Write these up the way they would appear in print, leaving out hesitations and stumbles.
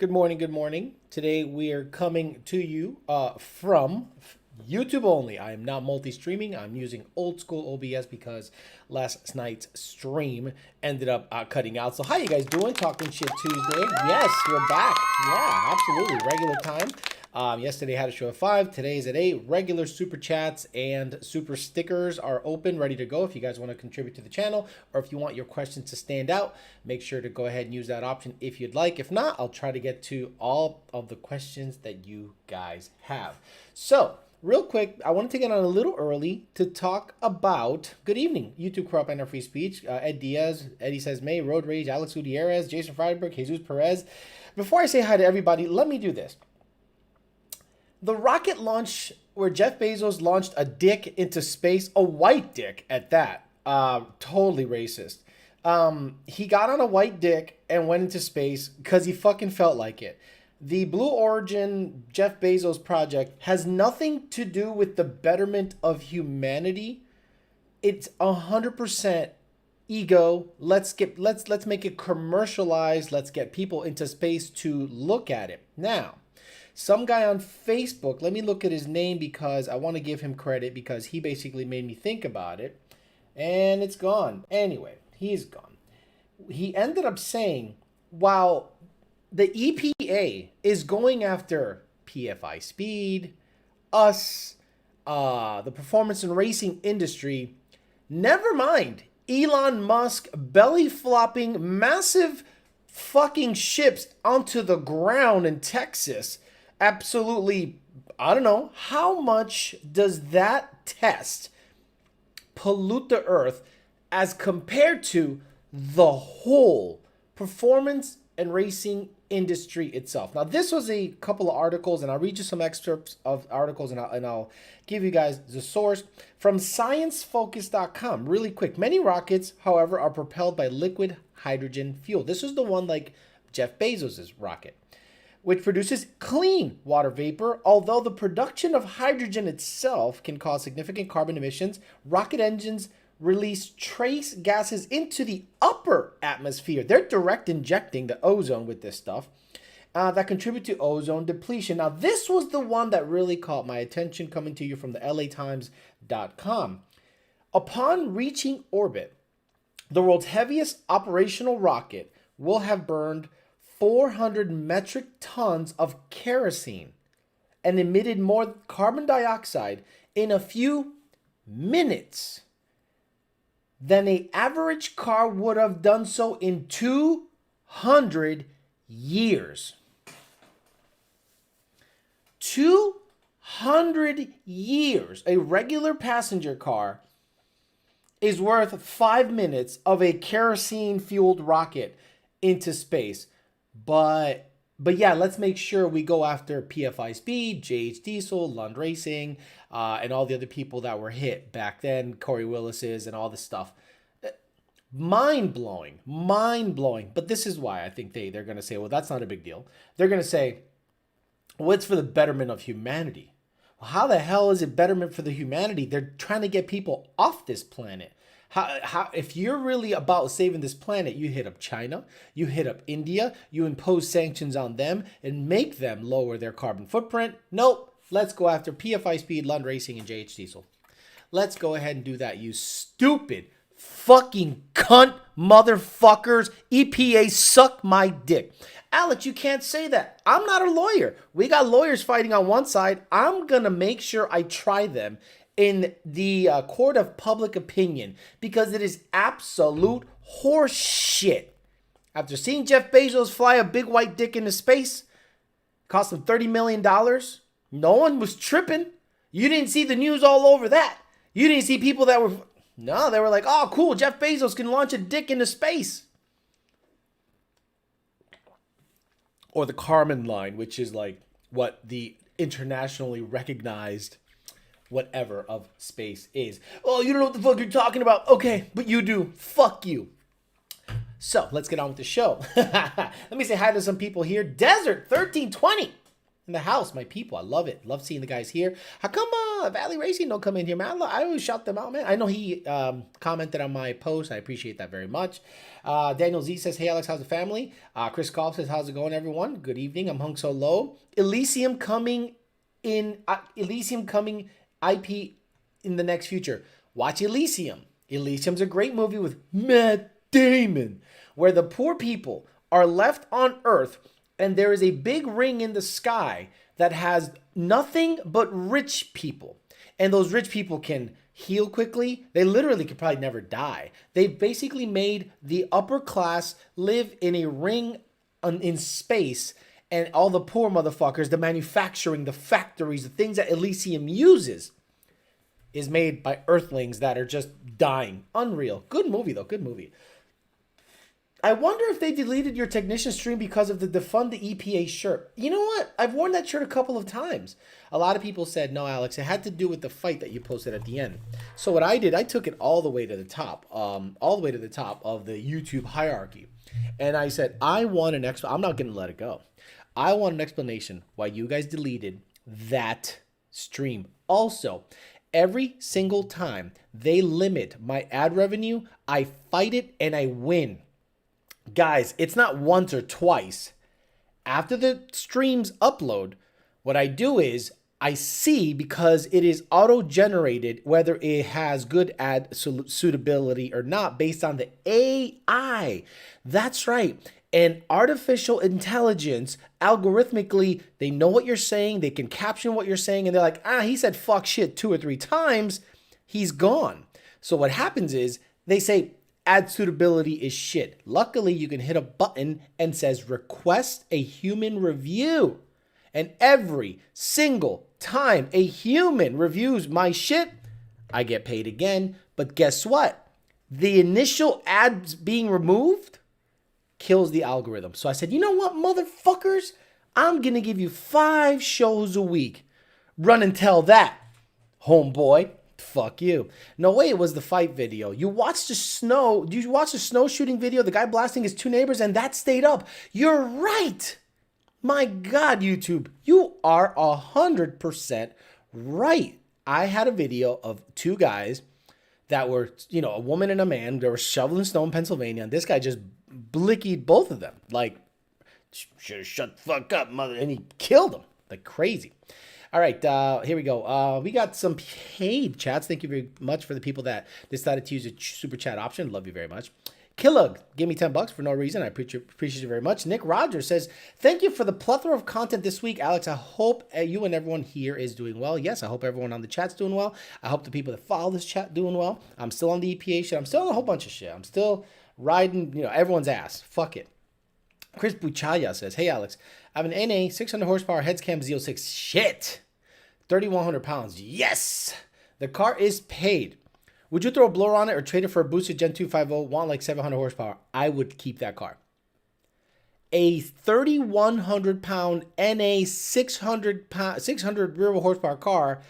Good morning. Good morning. Today we are coming to you from YouTube only. I am not multi-streaming. I'm using old school OBS because last night's stream ended up cutting out. So how you guys doing? Talking Shit Tuesday. Yes, we're back. Yeah, absolutely. Regular time. Yesterday I had a show at 5. Today's at 8. Regular super chats and super stickers are open, ready to go if you guys want to contribute to the channel, or if you want your questions to stand out, make sure to go ahead and use that option if you'd like. If not, I'll try to get to all of the questions that you guys have. So, real quick, I wanted to get on a little early to talk about, good evening, YouTube Corrupt and Free Speech, Ed Diaz, Eddie Says May, Road Rage, Alex Gutierrez, Jason Freiberg, Jesus Perez. Before I say hi to everybody, let me do this. The rocket launch where Jeff Bezos launched a dick into space, a white dick at that, totally racist. He got on a white dick and went into space because he fucking felt like it. The Blue Origin Jeff Bezos project has nothing to do with the betterment of humanity. It's 100% ego. Let's make it commercialized. Let's get people into space to look at it. Now, some guy on Facebook, let me look at his name because I want to give him credit because he basically made me think about it. And it's gone. Anyway, he's gone. He ended up saying, while the EPA is going after PFI speed, us, the performance and racing industry, never mind Elon Musk belly flopping massive fucking ships onto the ground in Texas. Absolutely, I don't know, how much does that test pollute the earth as compared to the whole performance and racing industry itself? Now, this was a couple of articles, and I'll read you some excerpts of articles, and I'll give you guys the source from sciencefocus.com. Really quick. Many rockets, however, are propelled by liquid hydrogen fuel. This is the one like Jeff Bezos's rocket, which produces clean water vapor. Although the production of hydrogen itself can cause significant carbon emissions, rocket engines release trace gases into the upper atmosphere. They're direct injecting the ozone with this stuff that contribute to ozone depletion. Now, this was the one that really caught my attention, coming to you from the LATimes.com. Upon reaching orbit, the world's heaviest operational rocket will have burned 400 metric tons of kerosene and emitted more carbon dioxide in a few minutes than an average car would have done so in 200 years. 200 years. A regular passenger car is worth 5 minutes of a kerosene-fueled rocket into space. But yeah, let's make sure we go after PFI Speed, JH Diesel, Lund Racing, and all the other people that were hit back then, Corey Willis's and all this stuff. Mind-blowing. But this is why I think they're going to say, well, that's not a big deal. They're going to say, well, it's for the betterment of humanity. Well, how the hell is it betterment for the humanity? They're trying to get people off this planet. How if you're really about saving this planet, you hit up China, you hit up India, you impose sanctions on them and make them lower their carbon footprint. Nope. Let's go after PFI Speed, Lund Racing, and JH Diesel. Let's go ahead and do that, you stupid fucking cunt motherfuckers. EPA, suck my dick. Alex, you can't say that. I'm not a lawyer. We got lawyers fighting on one side. I'm going to make sure I try them in the court of public opinion because it is absolute horse shit. After seeing Jeff Bezos fly a big white dick into space, cost him $30 million, no one was tripping. You didn't see the news all over that. You didn't see people that were, no, they were like, oh, cool, Jeff Bezos can launch a dick into space. Or the Kármán line, which is like what the internationally recognized whatever of space is. Oh, you don't know what the fuck you're talking about. Okay, but you do. Fuck you. So let's get on with the show. Let me say hi to some people here. Desert 1320 in in the house, my people. I love it. Love seeing the guys here. How come Valley Racing don't come in here, man? I always shout them out, man. I know he commented on my post. I appreciate that very much. Daniel Z says, hey, Alex, how's the family? Chris Golf says, how's it going, everyone? Good evening. I'm hung so low. Elysium coming IP in the next future. Watch Elysium. Elysium's a great movie with Matt Damon, where the poor people are left on Earth and there is a big ring in the sky that has nothing but rich people. And those rich people can heal quickly. They literally could probably never die. They've basically made the upper class live in a ring in space, and all the poor motherfuckers, the manufacturing, the factories, the things that Elysium uses is made by Earthlings that are just dying. Unreal. Good movie, though. Good movie. I wonder if they deleted your technician stream because of the defund the EPA shirt. You know what? I've worn that shirt a couple of times. A lot of people said, no, Alex, it had to do with the fight that you posted at the end. So what I did, I took it all the way to the top, of the YouTube hierarchy. And I said, I want an explanation. I'm not going to let it go. I want an explanation why you guys deleted that stream. Also, every single time they limit my ad revenue, I fight it and I win. Guys, it's not once or twice. After the streams upload, what I do is I see, because it is auto-generated, whether it has good ad suitability or not based on the AI. That's right. And artificial intelligence, algorithmically, they know what you're saying. They can caption what you're saying. And they're like, he said fuck shit 2 or 3 times. He's gone. So what happens is they say ad suitability is shit. Luckily, you can hit a button and says request a human review. And every single time a human reviews my shit, I get paid again. But guess what? The initial ads being removed kills the algorithm. So I said, you know what, motherfuckers? I'm going to give you 5 shows a week. Run and tell that, homeboy. Fuck you. No way, it was the fight video. You watched the snow. Did you watch the snow shooting video? The guy blasting his 2 neighbors, and that stayed up. You're right. My God, YouTube, you are 100% right. I had a video of 2 guys that were, a woman and a man. They were shoveling snow in Pennsylvania, and this guy just blickied both of them. Like, should have shut the fuck up, mother. And he killed them like crazy. All right, here we go. We got some paid chats. Thank you very much for the people that decided to use the super chat option. Love you very much. Killug gave me $10 for no reason. I appreciate you very much. Nick Rogers says, thank you for the plethora of content this week, Alex. I hope you and everyone here is doing well. Yes, I hope everyone on the chat's doing well. I hope the people that follow this chat doing well. I'm still on the EPA shit. I'm still on a whole bunch of shit. I'm still riding, everyone's ass. Fuck it. Chris Buchaya says, hey, Alex, I have an NA 600 horsepower heads cam Z06. Shit. 3,100 pounds. Yes. The car is paid. Would you throw a blower on it or trade it for a boosted Gen 250? Want like 700 horsepower? I would keep that car. A 3,100 pound NA 600 rear wheel horsepower car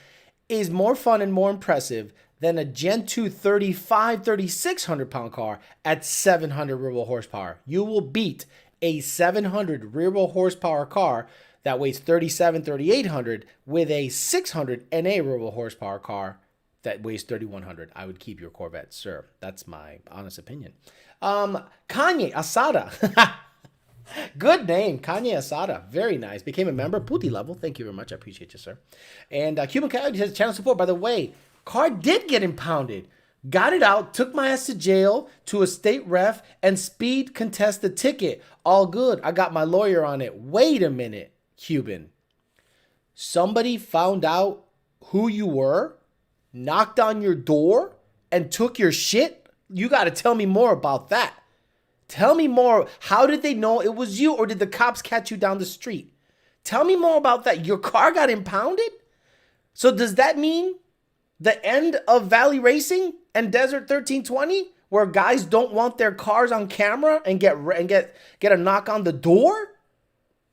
is more fun and more impressive than a Gen 2 3,600 pound car at 700 rear wheel horsepower. You will beat a 700 rear wheel horsepower car that weighs 3,800 with a 600 NA rear wheel horsepower car that weighs 3,100. I would keep your Corvette, sir. That's my honest opinion. Kanye Asada. Good name, Kanye Asada. Very nice. Became a member, Puti level. Thank you very much. I appreciate you, sir. And Cuban Coyote says channel support. By the way, car did get impounded. Got it out, took my ass to jail, to a state ref, and speed contest the ticket. All good. I got my lawyer on it. Wait a minute, Cuban. Somebody found out who you were, knocked on your door, and took your shit? You got to tell me more about that. Tell me more. How did they know it was you, or did the cops catch you down the street? Tell me more about that. Your car got impounded? So does that mean the end of Valley Racing and Desert 1320, where guys don't want their cars on camera and get a knock on the door?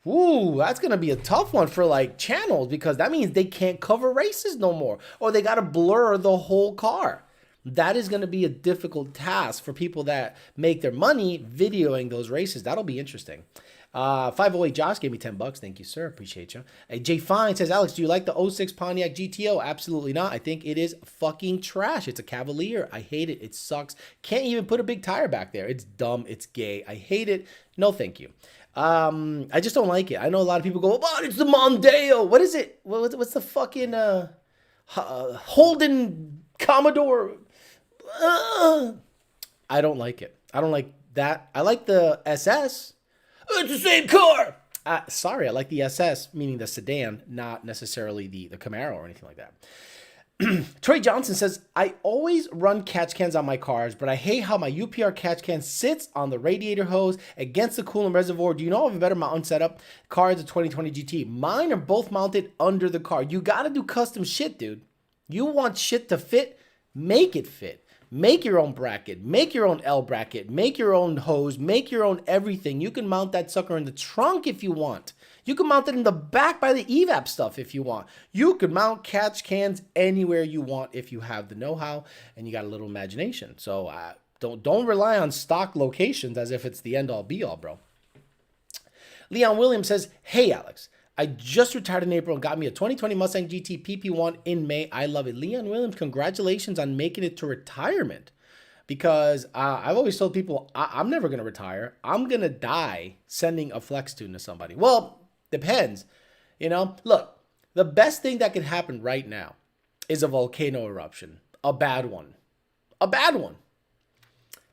Ooh, that's going to be a tough one for like channels, because that means they can't cover races no more, or they got to blur the whole car. That is going to be a difficult task for people that make their money videoing those races. That'll be interesting. 508 Josh gave me $10. Thank you, sir. Appreciate you. Jay Fine says, Alex, do you like the '06 Pontiac GTO? Absolutely not. I think it is fucking trash. It's a Cavalier. I hate it. It sucks. Can't even put a big tire back there. It's dumb. It's gay. I hate it. No, thank you. I just don't like it. I know a lot of people go, oh, it's the Mondeo. What is it? What's the fucking Holden Commodore? I don't like it. I don't like that. I like the SS. It's the same car. Sorry, I like the SS, meaning the sedan, not necessarily the Camaro or anything like that. Trey Johnson says, I always run catch cans on my cars, but I hate how my UPR catch can sits on the radiator hose against the coolant reservoir. Do you know of a better mounting setup? Car is a 2020 GT. Mine are both mounted under the car. You got to do custom shit, dude. You want shit to fit? Make it fit. Make your own bracket. Make your own L bracket. Make your own hose. Make your own everything. You can mount that sucker in the trunk if you want. You can mount it in the back by the evap stuff if you want. You could mount catch cans anywhere you want if you have the know-how and you got a little imagination. So don't rely on stock locations as if it's the end-all be-all, bro. Leon Williams says, hey, Alex. I just retired in April and got me a 2020 Mustang GT PP1 in May. I love it. Leon Williams, congratulations on making it to retirement. Because I've always told people, I'm never going to retire. I'm going to die sending a flex tune to somebody. Well, depends. You know, look, the best thing that could happen right now is a volcano eruption. A bad one. A bad one.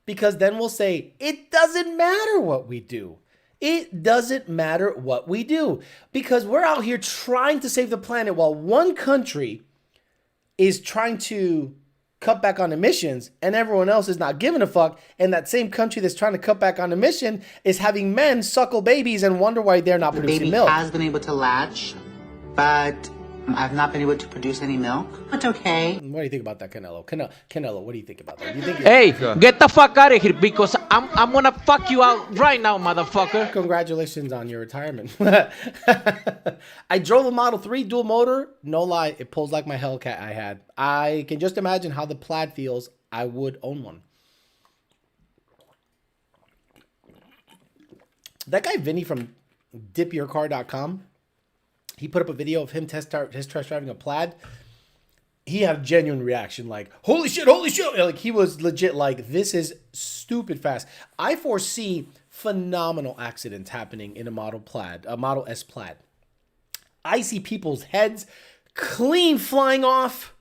Because then we'll say, it doesn't matter what we do. It doesn't matter what we do. Because we're out here trying to save the planet while one country is trying to cut back on emissions and everyone else is not giving a fuck. And that same country that's trying to cut back on emission is having men suckle babies and wonder why they're not producing milk. The baby has been able to latch, but I've not been able to produce any milk. It's okay. What do you think about that, Canelo? Canelo, what do you think about that? Do you think hey, get the fuck out of here because I'm gonna fuck you out right now, motherfucker. Congratulations on your retirement. I drove a Model 3 dual motor. No lie, it pulls like my Hellcat I had. I can just imagine how the Plaid feels. I would own one. That guy Vinny from dipyourcar.com, he put up a video of him test driving a Plaid. He had a genuine reaction like, holy shit, holy shit. Like he was legit like, this is stupid fast. I foresee phenomenal accidents happening in a Model S Plaid. I see people's heads clean flying off,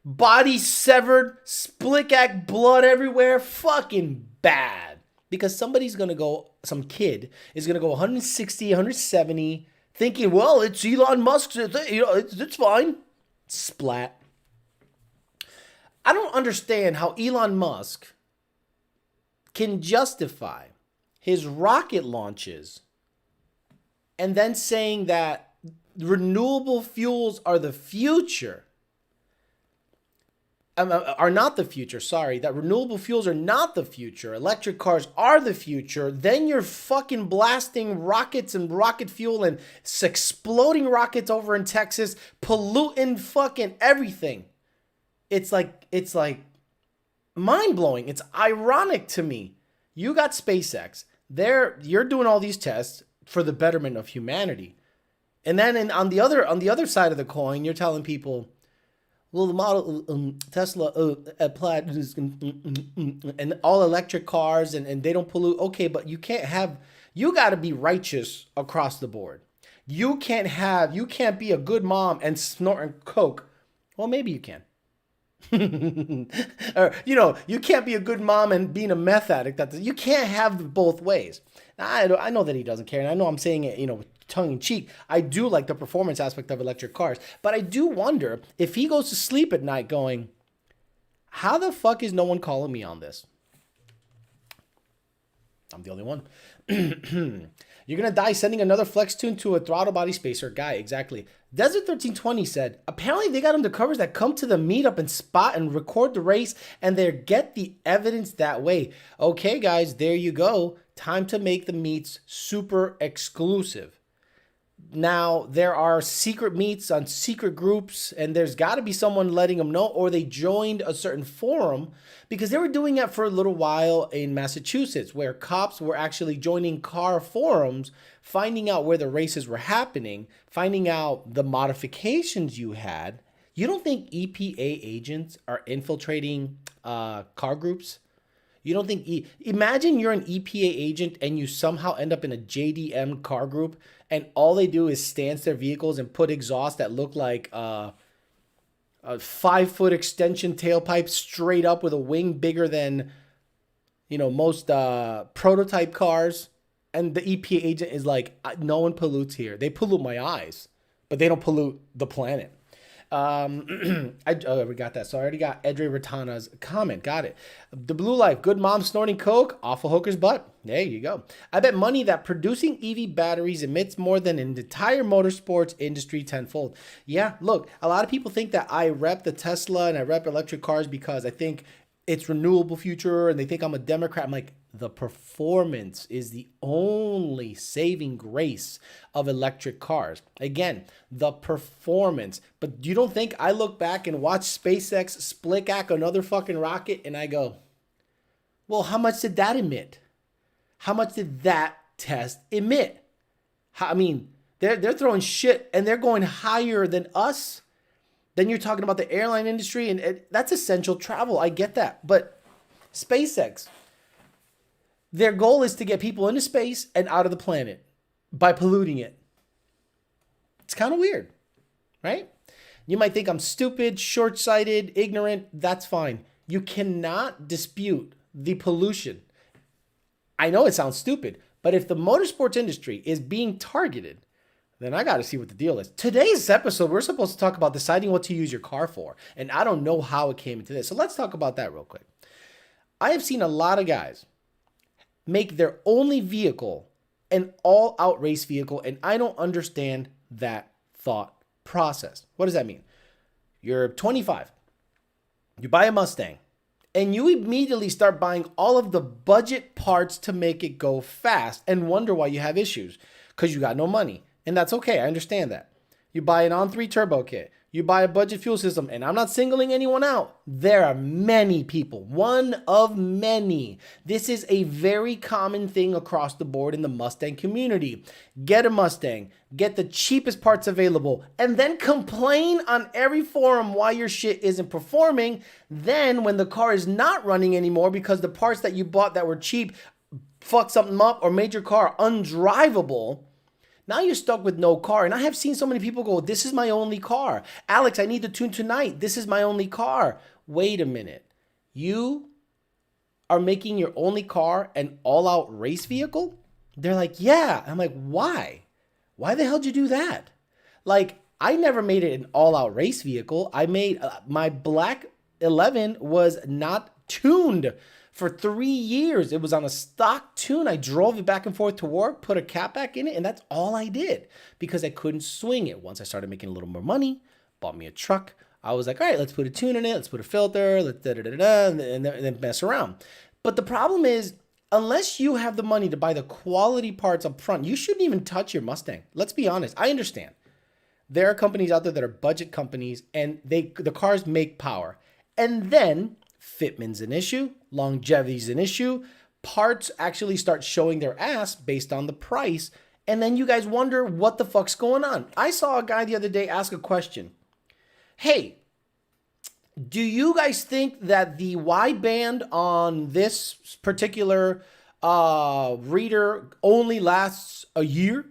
body severed, split act, blood everywhere, fucking bad. Because somebody's going to go, some kid is going to go 160, 170, thinking, well, it's Elon Musk's, it's fine. Splat. I don't understand how Elon Musk can justify his rocket launches and then saying that renewable fuels are the future. Are not the future, sorry, that renewable fuels are not the future, electric cars are the future, then you're fucking blasting rockets and rocket fuel and exploding rockets over in Texas, polluting fucking everything. It's like mind-blowing. It's ironic to me. You got SpaceX. You're doing all these tests for the betterment of humanity. And then on the other side of the coin, you're telling people, well, the model Tesla applied and all electric cars and they don't pollute. Okay, but you got to be righteous across the board. You can't be a good mom and snorting coke. Well, maybe you can. Or, you can't be a good mom and being a meth addict. You can't have both ways. Now, I know that he doesn't care, and I know I'm saying it, with tongue in cheek. I do like the performance aspect of electric cars, but I do wonder if he goes to sleep at night going, how the fuck is no one calling me on this? I'm the only one. You're going to die sending another flex tune to a throttle body spacer guy. Exactly. Desert 1320 said, apparently they got undercovers that come to the meetup and spot and record the race and they get the evidence that way. Okay, guys, there you go. Time to make the meets super exclusive. Now, there are secret meets on secret groups, and there's got to be someone letting them know, or they joined a certain forum, because they were doing that for a little while in Massachusetts, where cops were actually joining car forums, finding out where the races were happening, finding out the modifications you had. You don't think EPA agents are infiltrating car groups? You don't think... Imagine you're an EPA agent and you somehow end up in a JDM car group, and all they do is stance their vehicles and put exhaust that look like a 5-foot extension tailpipe straight up with a wing bigger than, most prototype cars. And the EPA agent is like, no one pollutes here. They pollute my eyes, but they don't pollute the planet. We got that. So I already got Edre Ratana's comment. Got it. The Blue Life, good mom snorting coke, awful hooker's butt. There you go. I bet money that producing EV batteries emits more than an entire motorsports industry tenfold. Yeah, look, a lot of people think that I rep the Tesla and I rep electric cars because I think it's renewable future and they think I'm a Democrat. I'm like, the performance is the only saving grace of electric cars. Again, the performance. But you don't think I look back and watch SpaceX split-ack another fucking rocket and I go, well, how much did that emit? How much did that test emit? I mean, they're throwing shit and they're going higher than us. Then you're talking about the airline industry, and that's essential travel. I get that. But SpaceX, their goal is to get people into space and out of the planet by polluting it. It's kind of weird, right? You might think I'm stupid, short-sighted, ignorant. That's fine. You cannot dispute the pollution. I know it sounds stupid, but if the motorsports industry is being targeted, then I got to see what the deal is. Today's episode, we're supposed to talk about deciding what to use your car for. And I don't know how it came into this. So let's talk about that real quick. I have seen a lot of guys make their only vehicle an all-out race vehicle, and I don't understand that thought process. What does that mean? You're 25. You buy a Mustang, and you immediately start buying all of the budget parts to make it go fast and wonder why you have issues because you got no money. And that's okay. I understand that. You buy an on-3 turbo kit. You buy a budget fuel system. And I'm not singling anyone out. There are many people. One of many. This is a very common thing across the board in the Mustang community. Get a Mustang. Get the cheapest parts available. And then complain on every forum why your shit isn't performing. Then when the car is not running anymore because the parts that you bought that were cheap fucked something up or made your car undrivable, now you're stuck with no car. And I have seen so many people go, this is my only car. Alex, I need to tune tonight. This is my only car. Wait a minute. You are making your only car an all-out race vehicle? They're like, yeah. I'm like, why? Why the hell did you do that? Like, I never made it an all-out race vehicle. I made my black 11 was not tuned for 3 years. It was on a stock tune. I drove it back and forth to work, put a cap back in it, and that's all I did because I couldn't swing it. Once I started making a little more money, bought me a truck, I was like, all right, let's put a tune in it, let's put a filter, let's and then mess around. But the problem is, unless you have the money to buy the quality parts up front, you shouldn't even touch your Mustang. Let's be honest. I understand. There are companies out there that are budget companies, and the cars make power. And then fitment's an issue, longevity's an issue, parts actually start showing their ass based on the price, and then you guys wonder what the fuck's going on. I saw a guy the other day ask a question. Hey, do you guys think that the wideband on this particular reader only lasts a year?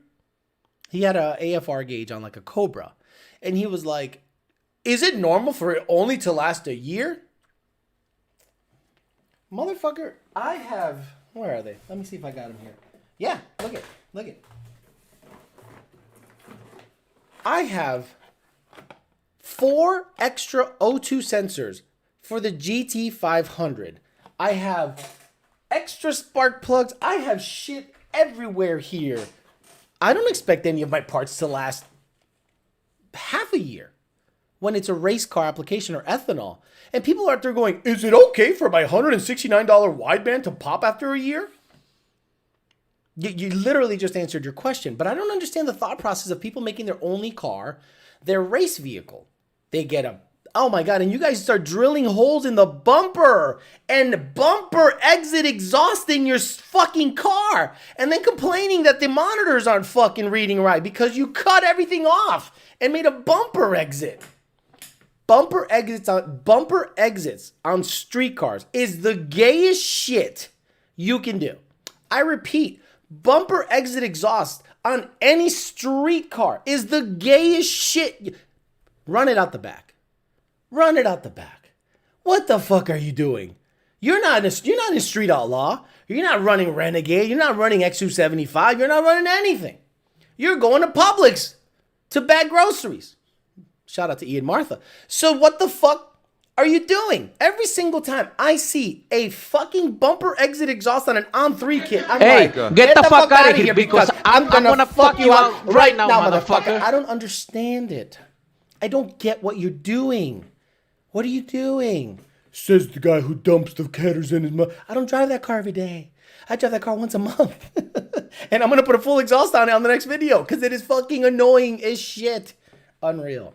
He had a AFR gauge on like a Cobra, and he was like, is it normal for it only to last a year? Motherfucker, I have... Where are they? Let me see if I got them here. Yeah, look it. I have 4 extra O2 sensors for the GT500. I have extra spark plugs. I have shit everywhere here. I don't expect any of my parts to last half a year when it's a race car application or ethanol. And people are out there going, is it okay for my $169 wideband to pop after a year? You literally just answered your question, but I don't understand the thought process of people making their only car their race vehicle. They get a, oh my God, and you guys start drilling holes in the bumper and bumper exit exhausting your fucking car and then complaining that the monitors aren't fucking reading right because you cut everything off and made a bumper exit. Bumper exits on street cars is the gayest shit you can do. I repeat, bumper exit exhaust on any street car is the gayest shit. Run it out the back. Run it out the back. What the fuck are you doing? You're not a street outlaw. You're not running Renegade. You're not running X275. You're not running anything. You're going to Publix to bag groceries. Shout out to Ian Martha. So what the fuck are you doing? Every single time I see a fucking bumper exit exhaust on an On3 kit, I'm Hey, like, get the fuck out of here because I'm gonna fuck you out right now, motherfucker. I don't understand it. I don't get what you're doing. What are you doing? Says the guy who dumps the headers in his mouth. I don't drive that car every day. I drive that car once a month. And I'm going to put a full exhaust on it on the next video because it is fucking annoying as shit. Unreal.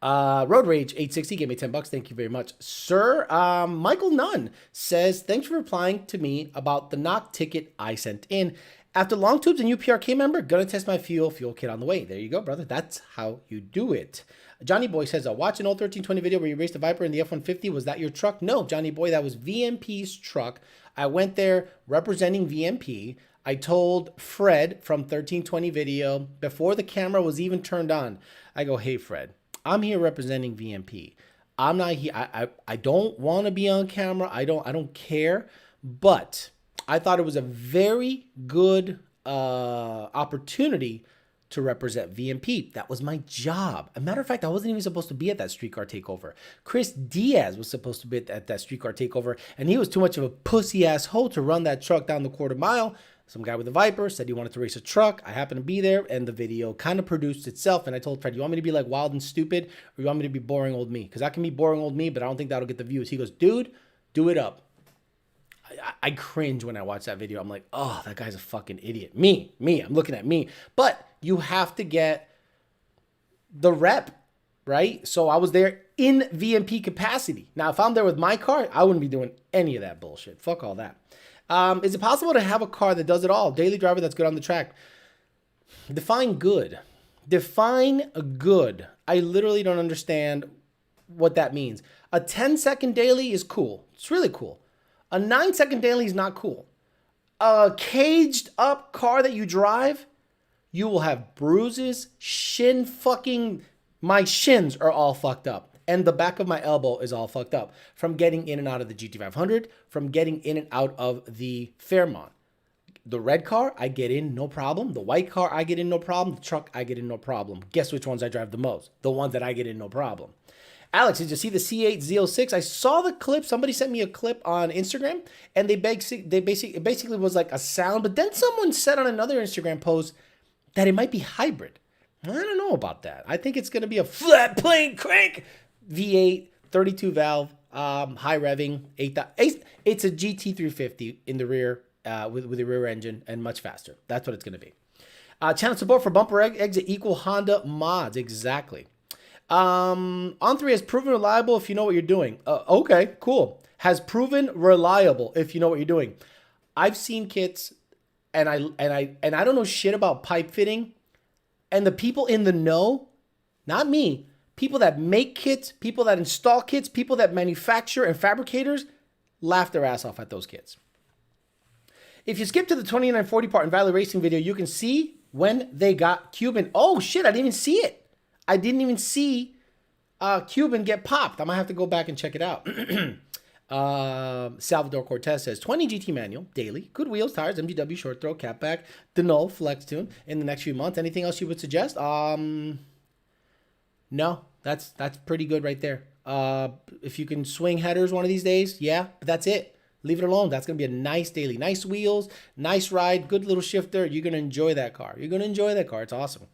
Road Rage 860 gave me $10. Thank you very much, sir. Michael Nunn says, thanks for replying to me about the knock ticket I sent in. After long tubes and UPRK member, gonna test my fuel kit on the way. There you go, brother. That's how you do it. Johnny Boy says, watch an old 1320 video where you raced the Viper in the F-150. Was that your truck? No, Johnny Boy, that was VMP's truck. I went there representing VMP. I told Fred from 1320 video before the camera was even turned on. I go, hey, Fred, I'm here representing VMP. I'm not here. I don't want to be on camera. I don't care. But I thought it was a very good opportunity to represent VMP. That was my job. As a matter of fact, I wasn't even supposed to be at that streetcar takeover. Chris Diaz was supposed to be at that streetcar takeover, and he was too much of a pussy ass hoe to run that truck down the quarter mile. Some guy with a Viper said he wanted to race a truck. I happened to be there, and the video kind of produced itself. And I told Fred, you want me to be like wild and stupid, or you want me to be boring old me? Because I can be boring old me, but I don't think that'll get the views. He goes, dude, do it up. I cringe when I watch that video. I'm like, oh, that guy's a fucking idiot. Me, I'm looking at me. But you have to get the rep, right? So I was there in VMP capacity. Now, if I'm there with my car, I wouldn't be doing any of that bullshit. Fuck all that. Is it possible to have a car that does it all? Daily driver that's good on the track. Define good. Define good. I literally don't understand what that means. A 10-second daily is cool. It's really cool. A 9-second daily is not cool. A caged up car that you drive, you will have bruises, my shins are all fucked up. And the back of my elbow is all fucked up from getting in and out of the GT500, from getting in and out of the Fairmont. The red car, I get in, no problem. The white car, I get in, no problem. The truck, I get in, no problem. Guess which ones I drive the most? The ones that I get in, no problem. Alex, did you see the C8 Z06? I saw the clip. Somebody sent me a clip on Instagram, and it basically was like a sound. But then someone said on another Instagram post that it might be hybrid. I don't know about that. I think it's going to be a flat plane crank V8, 32 valve, high revving, 8. It's a GT350 in the rear with a rear engine and much faster. That's what it's going to be. Channel support for bumper exit equal Honda mods. Exactly. On3 has proven reliable if you know what you're doing. Okay, cool. Has proven reliable if you know what you're doing. I've seen kits, and I don't know shit about pipe fitting, and the people in the know, not me, people that make kits, people that install kits, people that manufacture and fabricators, laugh their ass off at those kits. If you skip to the 2940 part in Valley Racing video, you can see when they got Cuban. Oh shit, I didn't even see it. I didn't even see Cuban get popped. I might have to go back and check it out. Salvador Cortez says, 20 GT manual, daily, good wheels, tires, MGW, short throw, catback, Denol, flex tune in the next few months. Anything else you would suggest? No, that's pretty good right there. If you can swing headers one of these days, yeah, but that's it. Leave it alone. That's going to be a nice daily. Nice wheels, nice ride, good little shifter. You're going to enjoy that car. It's awesome.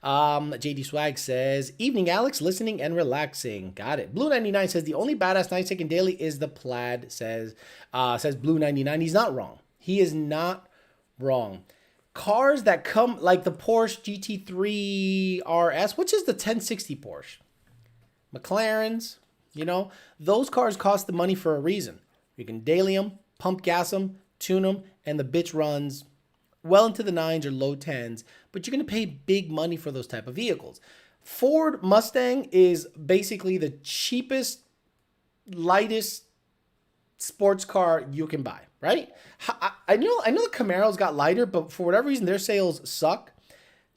JD Swag says, evening, Alex, listening and relaxing. Got it. Blue 99 says, the only badass 9-second daily is the plaid, says Blue 99. He's not wrong. He is not Wrong. Cars that come like the Porsche GT3 RS, which is the 1060 Porsche. McLarens, those cars cost the money for a reason. You can daily them, pump gas them, tune them, and the bitch runs well into the 9s or low 10s, but you're going to pay big money for those type of vehicles. Ford Mustang is basically the cheapest, lightest sports car you can buy, right? I know the Camaros got lighter, but for whatever reason, their sales suck.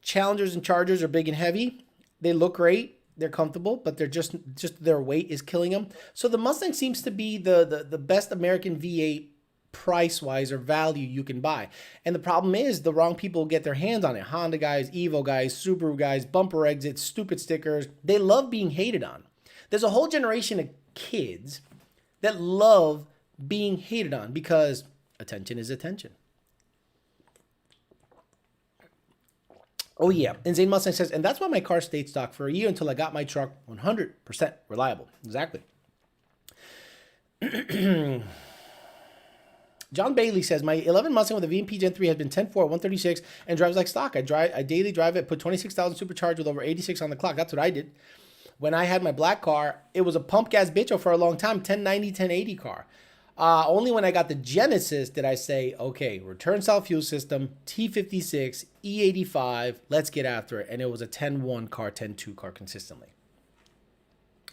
Challengers and Chargers are big and heavy. They look great. They're comfortable, but they're just their weight is killing them. So the Mustang seems to be the best American V8 price-wise or value you can buy. And the problem is the wrong people get their hands on it. Honda guys, Evo guys, Subaru guys, bumper exits, stupid stickers. They love being hated on. There's a whole generation of kids that love being hated on because attention is attention. Oh, yeah. Insane Mustang says, and that's why my car stayed stock for a year until I got my truck 100% reliable. Exactly. John Bailey says, my 11 Mustang with a VMP Gen 3 has been 10.4 at 136 and drives like stock. I daily drive it, put 26,000 supercharged with over 86 on the clock. That's what I did. When I had my black car, it was a pump gas bitcho for a long time, 1090, 1080 car. Only when I got the Genesis did I say, okay, return cell fuel system, T56, E85, let's get after it. And it was a 10.1 car, 10.2 car consistently.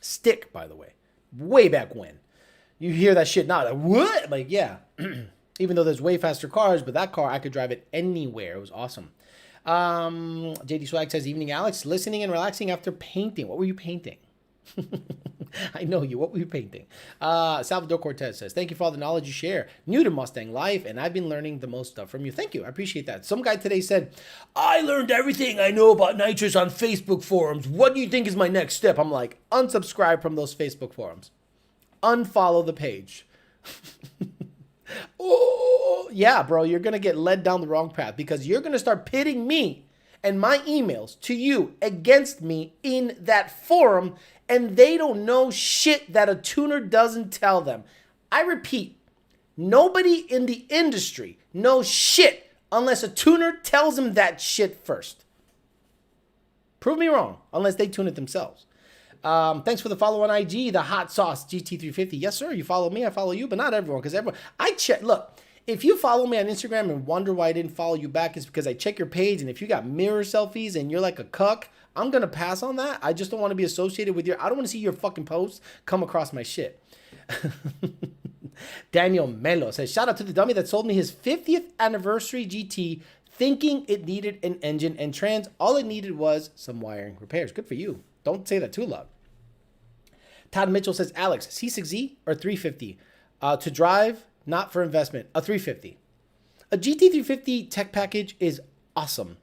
Stick, by the way back when. You hear that shit now, like, what? Like, yeah. Even though there's way faster cars, but that car, I could drive it anywhere. It was awesome. JD Swag says, evening, Alex. Listening and relaxing after painting. What were you painting? I know you. What were you painting? Salvador Cortez says, thank you for all the knowledge you share. New to Mustang life, and I've been learning the most stuff from you. Thank you. I appreciate that. Some guy today said, I learned everything I know about nitrous on Facebook forums. What do you think is my next step? I'm like, unsubscribe from those Facebook forums. Unfollow the page. Oh, yeah, bro. You're going to get led down the wrong path because you're going to start pitting me and my emails to you against me in that forum, and they don't know shit that a tuner doesn't tell them. I repeat, nobody in the industry knows shit unless a tuner tells them that shit first. Prove me wrong, unless they tune it themselves. Thanks for the follow on IG, the hot sauce GT350. Yes, sir. You follow me, I follow you, but not everyone, because everyone. I check. Look, if you follow me on Instagram and wonder why I didn't follow you back, it's because I check your page, and if you got mirror selfies and you're like a cuck, I'm gonna pass on that. I just don't want to be associated with your. I don't want to see your fucking posts come across my shit. Daniel Melo says, shout out to the dummy that sold me his 50th anniversary GT, thinking it needed an engine and trans. All it needed was some wiring repairs. Good for you. Don't say that too loud. Todd Mitchell says, Alex, C6Z or 350? To drive, not for investment. A 350. A GT350 tech package is awesome.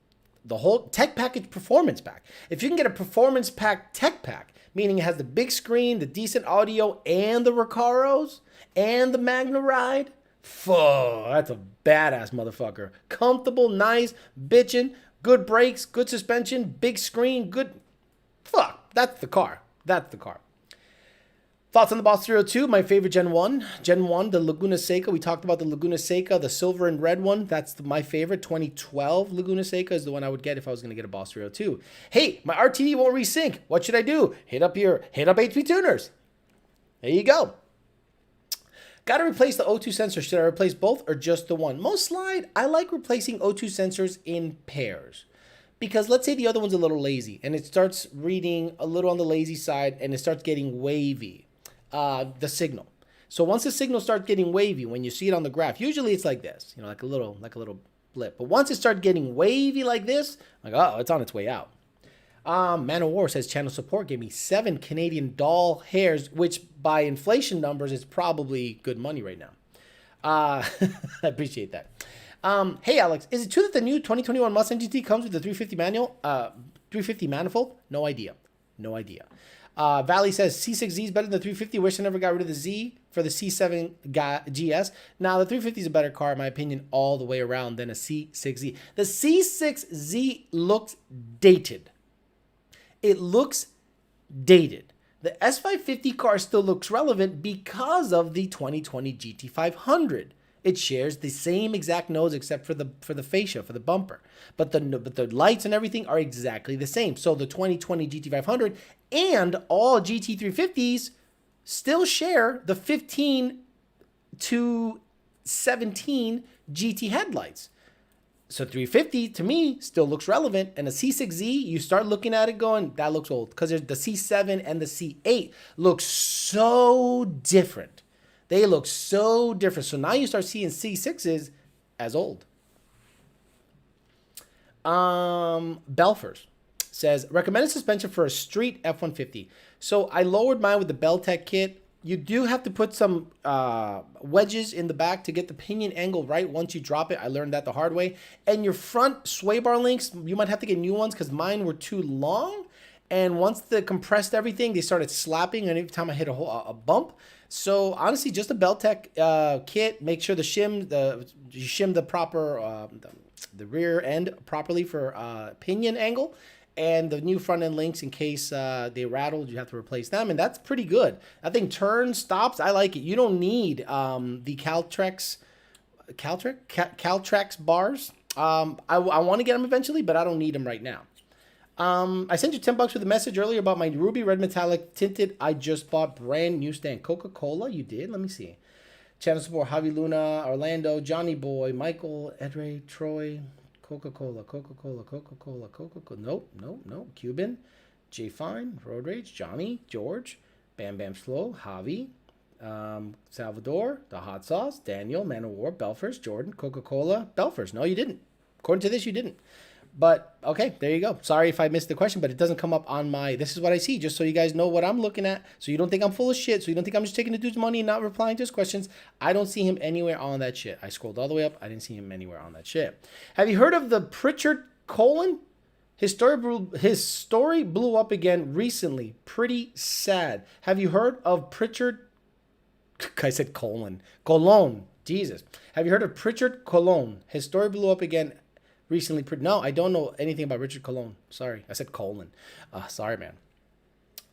The whole tech package performance pack. If you can get a performance pack tech pack, meaning it has the big screen, the decent audio, and the Recaros, and the Magna Ride, that's a badass motherfucker. Comfortable, nice, bitchin', good brakes, good suspension, big screen, good. That's the car. That's the car. Thoughts on the Boss 302? My favorite Gen 1. Gen 1, the Laguna Seca. We talked about the Laguna Seca, the silver and red one. That's my favorite. 2012 Laguna Seca is the one I would get if I was going to get a Boss 302. Hey, my RTD won't resync. What should I do? Hit up HP Tuners. There you go. Got to replace the O2 sensor. Should I replace both or just the one? Most slide, I like replacing O2 sensors in pairs. Because let's say the other one's a little lazy and it starts reading a little on the lazy side and it starts getting wavy, the signal. So once the signal starts getting wavy, when you see it on the graph, usually it's like this, like a little blip. But once it starts getting wavy like this, like, oh, it's on its way out. Man of War says channel support gave me 7 Canadian doll hairs, which by inflation numbers is probably good money right now. I appreciate that. Hey Alex, is it true that the new 2021 Mustang GT comes with the 350 manifold? No idea. Valley says C6Z is better than the 350. Wish I never got rid of the Z for the C7 GS. Now the 350 is a better car in my opinion all the way around than a C6Z. The C6Z looks dated. It looks dated. The S550 car still looks relevant because of the 2020 GT500. It shares the same exact nose except for the fascia, for the bumper. But the lights and everything are exactly the same. So the 2020 GT500 and all GT350s still share the 15 to 17 GT headlights. So 350 to me still looks relevant, and a C6Z, you start looking at it going, that looks old, because the C7 and the C8 look so different. They look so different. So now you start seeing C6s as old. Belfers says, recommended suspension for a street F-150. So I lowered mine with the Beltec kit. You do have to put some wedges in the back to get the pinion angle right once you drop it. I learned that the hard way. And your front sway bar links, you might have to get new ones because mine were too long. And once they compressed everything, they started slapping. And every time I hit a bump. So honestly, just a Beltec kit. Make sure you shim the proper the rear end properly for pinion angle. And the new front end links, in case they rattled, you have to replace them. And that's pretty good. I think turns, stops, I like it. You don't need the Caltrex bars. I want to get them eventually, but I don't need them right now. I sent you $10 with a message earlier about my ruby red metallic tinted. I just bought brand new stand. Coca-Cola, you did? Let me see. Channel support, Javi Luna, Orlando, Johnny Boy, Michael, Edray, Troy, Coca-Cola. Nope. Cuban, J Fine, Road Rage, Johnny, George, Bam Bam Slow, Javi, Salvador, The Hot Sauce, Daniel, Man of War, Belfers, Jordan, Coca-Cola, Belfers. No, you didn't. According to this, you didn't. But, okay, there you go. Sorry if I missed the question, but it doesn't come up on my... This is what I see, just so you guys know what I'm looking at, so you don't think I'm full of shit, so you don't think I'm just taking the dude's money and not replying to his questions. I don't see him anywhere on that shit. I scrolled all the way up. I didn't see him anywhere on that shit. Have you heard of the Pritchard colon? His story blew up again recently. Pretty sad. Have you heard of Pritchard... I said colon. Cologne. Jesus. Have you heard of Pritchard Cologne? His story blew up again recently. No, I don't know anything about Richard Cologne. Sorry. I said colon. Sorry, man.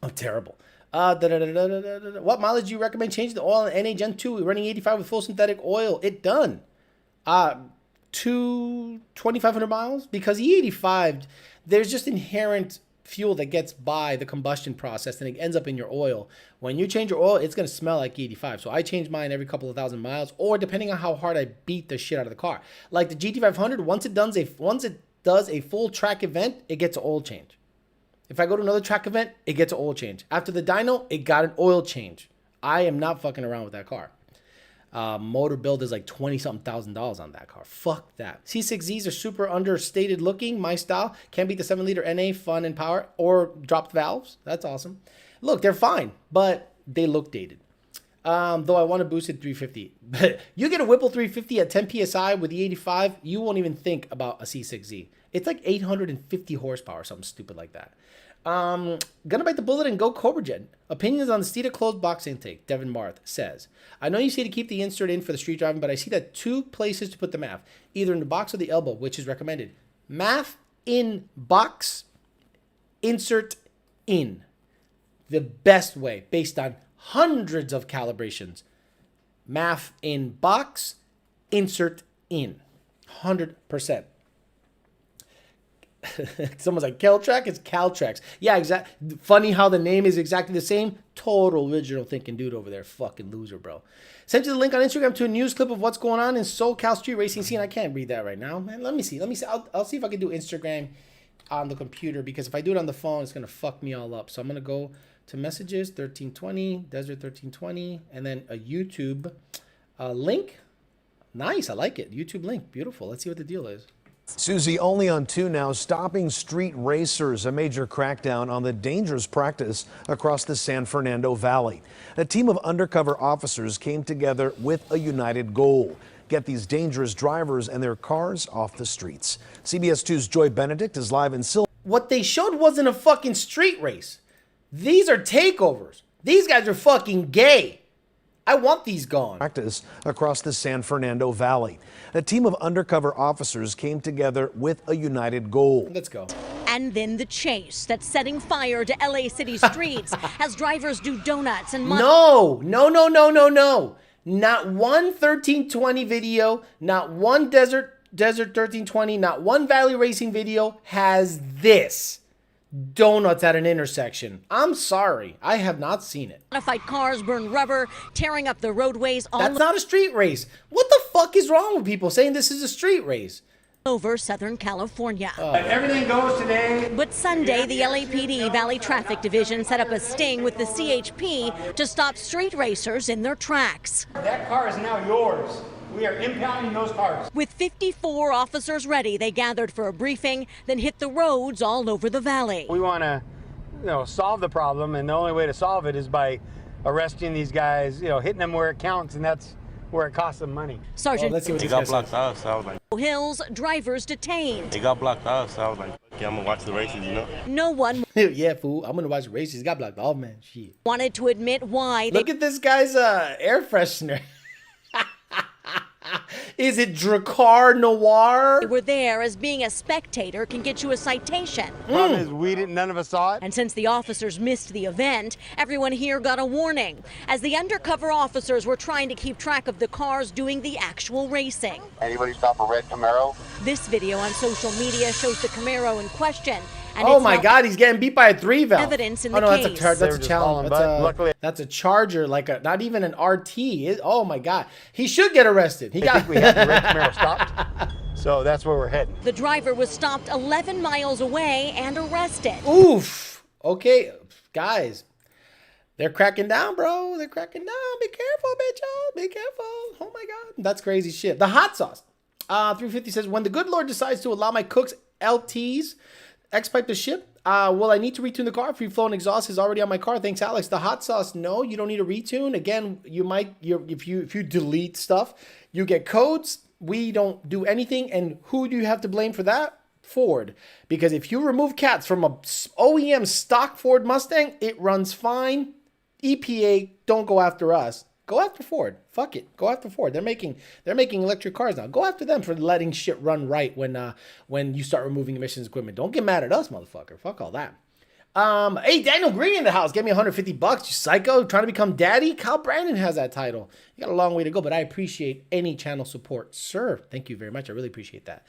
I'm terrible. What mileage do you recommend changing the oil in NA Gen 2 running 85 with full synthetic oil? It done. 2,500 miles? Because E85, there's just inherent fuel that gets by the combustion process and it ends up in your oil. When you change your oil, it's going to smell like E85. So I change mine every couple of thousand miles, or depending on how hard I beat the shit out of the car. Like the GT500, once it does a full track event, it gets an oil change. If I go to another track event, it gets an oil change. After the dyno, it got an oil change. I am not fucking around with that car. Motor build is like $20-something thousand on that car. Fuck that. C6Zs are super understated looking. My style. Can't beat the 7-liter NA, fun and power, or dropped valves. That's awesome. Look, they're fine, but they look dated. Though I want a boosted 350. You get a Whipple 350 at 10 PSI with the 85, you won't even think about a C6Z. It's like 850 horsepower, something stupid like that. Gonna bite the bullet and go Cobra Jet. Opinions on the Steeda closed box intake. Devin Marth says, I know you say to keep the insert in for the street driving, but I see that two places to put the MAF, either in the box or the elbow, which is recommended. MAF in box, insert in. The best way, based on hundreds of calibrations. MAF in box, insert in. 100%. Someone's like, Caltrack? It's Caltrax. Yeah, exactly. Funny how the name is exactly the same. Total original thinking dude over there. Fucking loser, bro. Sent you the link on Instagram to a news clip of what's going on in SoCal street racing scene. I can't read that right now, man. Let me see. I'll see if I can do Instagram on the computer, because if I do it on the phone, it's going to fuck me all up. So I'm going to go to messages, 1320, Desert 1320, and then a YouTube link. Nice. I like it. YouTube link. Beautiful. Let's see what the deal is. Susie, only on 2 now, stopping street racers, a major crackdown on the dangerous practice across the San Fernando Valley. A team of undercover officers came together with a united goal: get these dangerous drivers and their cars off the streets. CBS 2's Joy Benedict is live in Silver. What they showed wasn't a fucking street race. These are takeovers. These guys are fucking gay. I want these gone. Practice across the San Fernando Valley. A team of undercover officers came together with a united goal. Let's go. And then the chase that's setting fire to LA City streets as drivers do donuts and... No. Not one 1320 video, not one Desert 1320, not one Valley Racing video has this. Donuts at an intersection. I'm sorry. I have not seen it. Modified cars burn rubber, tearing up the roadways all That's not a street race. What the fuck is wrong with people saying this is a street race? over Southern California. Everything goes today. But Sunday, the LAPD Valley Traffic Division set up a sting with the CHP to stop street racers in their tracks. That car is now yours. We are impounding those cars. With 54 officers ready, they gathered for a briefing, then hit the roads all over the valley. We want to, solve the problem, and the only way to solve it is by arresting these guys, hitting them where it counts, and that's where it costs them money. Sergeant Let's see what He this got guy blocked says. out, so I was like, Hills, drivers detained. he got blocked out, so I was like, okay, I'm gonna watch the races, No one Yeah, fool. I'm gonna watch races. Got blocked. Oh man, shit. wanted to admit why Look at this guy's air freshener. Is it Dracar Noir? they were there, as being a spectator can get you a citation. Problem is, none of us saw it. And since the officers missed the event, everyone here got a warning, as the undercover officers were trying to keep track of the cars doing the actual racing. Anybody stop a red Camaro? This video on social media shows the Camaro in question. And Oh it's my now God, he's getting beat by a 3-valve. evidence in oh the no, case. that's They a were just challenge. falling, but luckily- That's a Charger, not even an RT. Oh my God, he should get arrested. He I got. think we had the red Camaro stopped, so that's where we're heading. The driver was stopped 11 miles away and arrested. Oof. Okay, guys, they're cracking down, bro. They're cracking down. Be careful, bitch. Be careful. Oh my God, that's crazy shit. The hot sauce. 350 says, when the good Lord decides to allow my cooks LTs X-pipe the ship, will I need to retune the car? Free flow and exhaust is already on my car. Thanks, Alex. The hot sauce, no, you don't need a retune. Again, if you delete stuff, you get codes. We don't do anything. And who do you have to blame for that? Ford. Because if you remove cats from a OEM stock Ford Mustang, it runs fine. EPA, don't go after us. Go after Ford. Fuck it. Go after Ford. They're making electric cars now. Go after them for letting shit run right when you start removing emissions equipment. Don't get mad at us, motherfucker. Fuck all that. Hey, Daniel Green in the house. Give me $150. You psycho. Trying to become daddy? Kyle Brandon has that title. You got a long way to go, but I appreciate any channel support, sir. Thank you very much. I really appreciate that.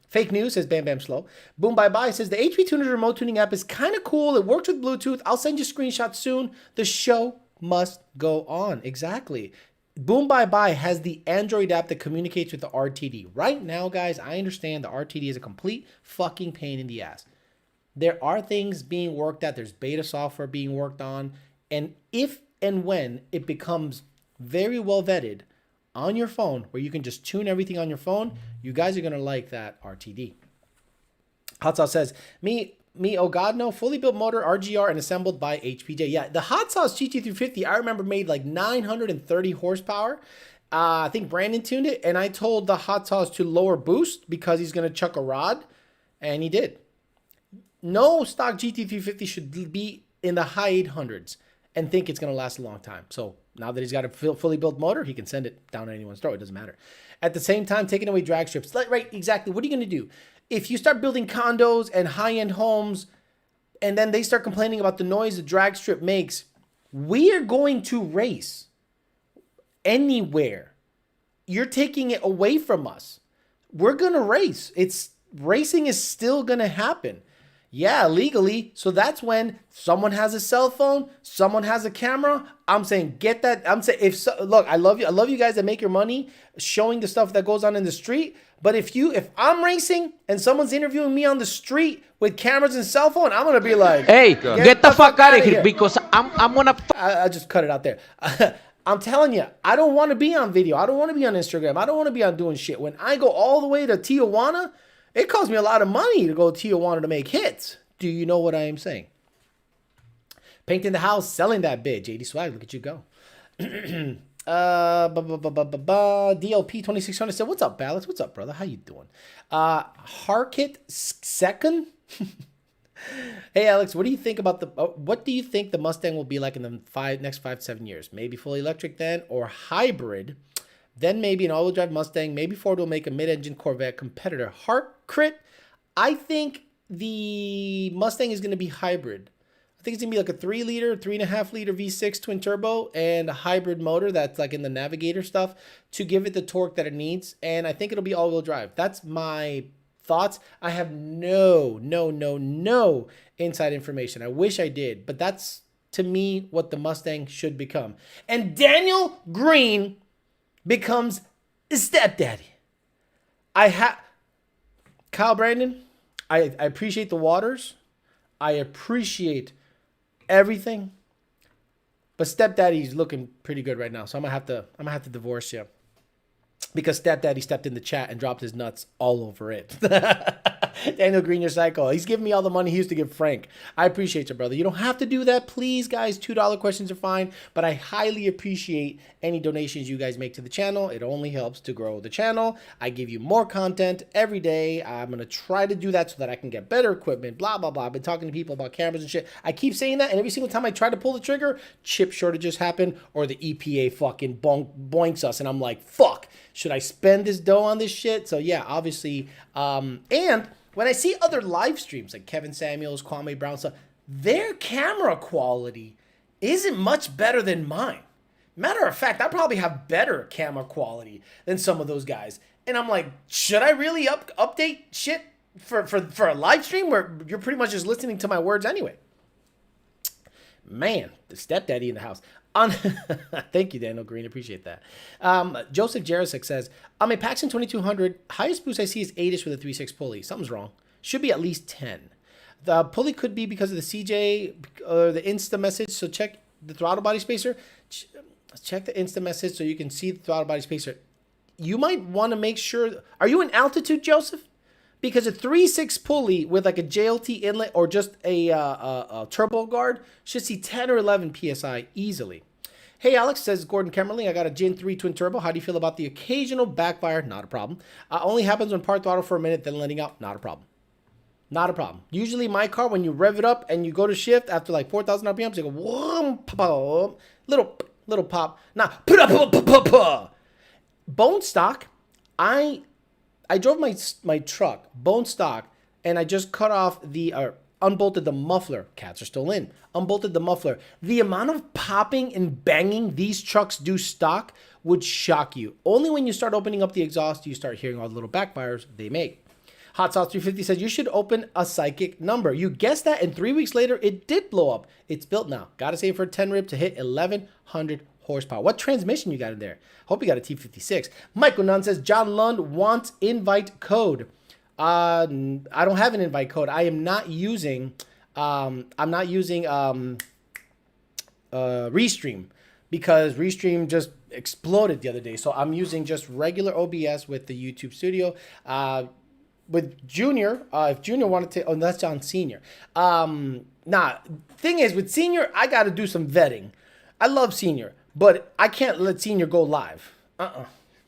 Fake news says Bam Bam Slow. Boom Bye Bye says the HP Tuner's remote tuning app is kind of cool. It works with Bluetooth. I'll send you screenshots soon. The show must go on. Exactly. Boom Bye Bye has the Android app that communicates with the RTD. Right now, guys, I understand the RTD is a complete fucking pain in the ass. There are things being worked at. There's beta software being worked on. And if and when it becomes very well vetted on your phone, where you can just tune everything on your phone, you guys are going to like that RTD. Hot Sauce says, me, oh God, no, fully built motor, RGR, and assembled by HPJ. Yeah, the Hot Sauce GT350, I remember made like 930 horsepower. I think Brandon tuned it, and I told the Hot Sauce to lower boost because he's going to chuck a rod, and he did. No stock GT350 should be in the high 800s and think it's going to last a long time. So now that he's got a fully built motor, he can send it down anyone's throat. It doesn't matter. At the same time, taking away drag strips. Right, exactly. What are you going to do? If you start building condos and high-end homes and then they start complaining about the noise the drag strip makes, we are going to race anywhere. You're taking it away from us. We're going to race. Racing is still going to happen. Yeah, legally. So that's when someone has a cell phone, someone has a camera. I'm saying get that. I'm saying look, I love you. I love you guys that make your money showing the stuff that goes on in the street. But if I'm racing and someone's interviewing me on the street with cameras and cell phone, I'm gonna be like, Hey, get the fuck out of here because I'm gonna. I just cut it out there. I'm telling you, I don't want to be on video. I don't want to be on Instagram. I don't want to be on doing shit. When I go all the way to Tijuana, it costs me a lot of money to go to Tijuana to make hits. Do you know what I am saying? Paint in the house, selling that bid. JD Swag, look at you go. DLP 2600 said, "What's up, Balance? What's up, brother? How you doing?" Harkit second. Hey, Alex, what do you think about the Mustang will be like in the next 5 to 7 years? Maybe fully electric then, or hybrid? Then maybe an all-wheel drive Mustang. Maybe Ford will make a mid-engine Corvette competitor. Heart Crit, I think the Mustang is going to be hybrid. I think it's gonna be like a 3-liter, 3.5-liter V6 twin turbo and a hybrid motor that's like in the Navigator stuff to give it the torque that it needs. And I think it'll be all-wheel drive. That's my thoughts. I have no inside information. I wish I did, but that's to me what the Mustang should become. And Daniel Green becomes a stepdaddy. Kyle Brandon, I appreciate the waters. I appreciate everything. But stepdaddy's looking pretty good right now. So I'm gonna have to divorce you. Because stepdaddy stepped in the chat and dropped his nuts all over it. Daniel Green, you're psycho. He's giving me all the money he used to give Frank. I appreciate you, brother. You don't have to do that. Please, guys, $2 questions are fine. But I highly appreciate any donations you guys make to the channel. It only helps to grow the channel. I give you more content every day. I'm going to try to do that so that I can get better equipment, blah, blah, blah. I've been talking to people about cameras and shit. I keep saying that, and every single time I try to pull the trigger, chip shortages happen or the EPA fucking boinks us. And I'm like, fuck. Should I spend this dough on this shit? So yeah, obviously. And when I see other live streams like Kevin Samuels, Kwame Brown stuff, their camera quality isn't much better than mine. Matter of fact, I probably have better camera quality than some of those guys. And I'm like, should I really update shit for a live stream where you're pretty much just listening to my words anyway? Man, the stepdaddy in the house. Thank you, Daniel Green. Appreciate that. Joseph Jarosik says, on my Paxton 2200, highest boost I see is 8-ish with a 3.6 pulley. Something's wrong. Should be at least 10. The pulley could be because of the CJ or the Insta message. So check the throttle body spacer. Check the Insta message so you can see the throttle body spacer. You might want to make sure. Are you in altitude, Joseph? Because a 3.6 pulley with like a JLT inlet or just a turbo guard should see 10 or 11 PSI easily. Hey, Alex, says Gordon Kemmerling, I got a Gen 3 twin turbo. How do you feel about the occasional backfire? Not a problem. Only happens when part throttle for a minute, then letting out. Not a problem. Not a problem. Usually my car, when you rev it up and you go to shift after like 4,000 RPMs, you go, whoom, pop, little pop. Nah, bone stock, I drove my truck bone stock and I just cut off unbolted the muffler. Cats are still in. Unbolted the muffler. The amount of popping and banging these trucks do stock would shock you. Only when you start opening up the exhaust do you start hearing all the little backfires they make. Hot Sauce 350 says you should open a psychic number. You guessed that, and 3 weeks later it did blow up. It's built now. Gotta save for a 10 rib to hit 1100 horsepower. What transmission you got in there? Hope you got a T56. Michael Nunn says John Lund wants invite code. I don't have an invite code. I am not using. I'm not using Restream because Restream just exploded the other day. So I'm using just regular OBS with the YouTube Studio. With Junior, if Junior wanted to, oh, that's John Senior. Thing is with Senior, I got to do some vetting. I love Senior, but I can't let Senior go live.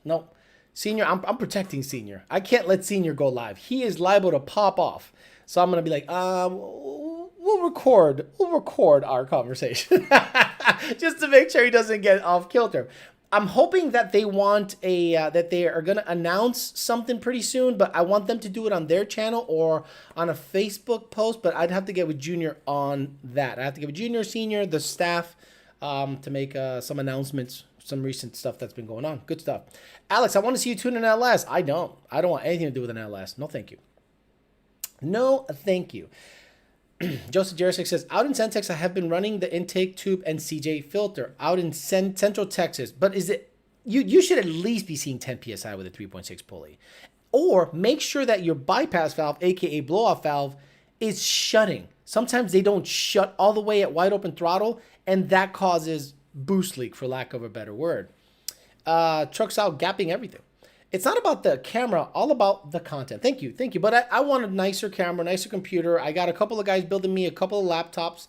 No. Senior, I'm protecting Senior. I can't let Senior go live. He is liable to pop off. So I'm gonna be like, we'll record our conversation just to make sure he doesn't get off kilter. I'm hoping that they want that they are gonna announce something pretty soon, but I want them to do it on their channel or on a Facebook post. But I'd have to get with Junior on that. I have to get with Junior, Senior, the staff to make some announcements. Some recent stuff that's been going on. Good stuff. Alex, I want to see you tune in LS. I don't want anything to do with an LS. No, thank you. No, thank you. Joseph Jarosik says, out in Centex, I have been running the intake tube and CJ filter out in Central Texas. But is it, you should at least be seeing 10 PSI with a 3.6 pulley. Or make sure that your bypass valve, AKA blow-off valve, is shutting. Sometimes they don't shut all the way at wide open throttle, and that causes boost leak, for lack of a better word. Trucks out gapping everything. It's not about the camera, all about the content. Thank you. But I want a nicer camera, nicer computer. I got a couple of guys building me a couple of laptops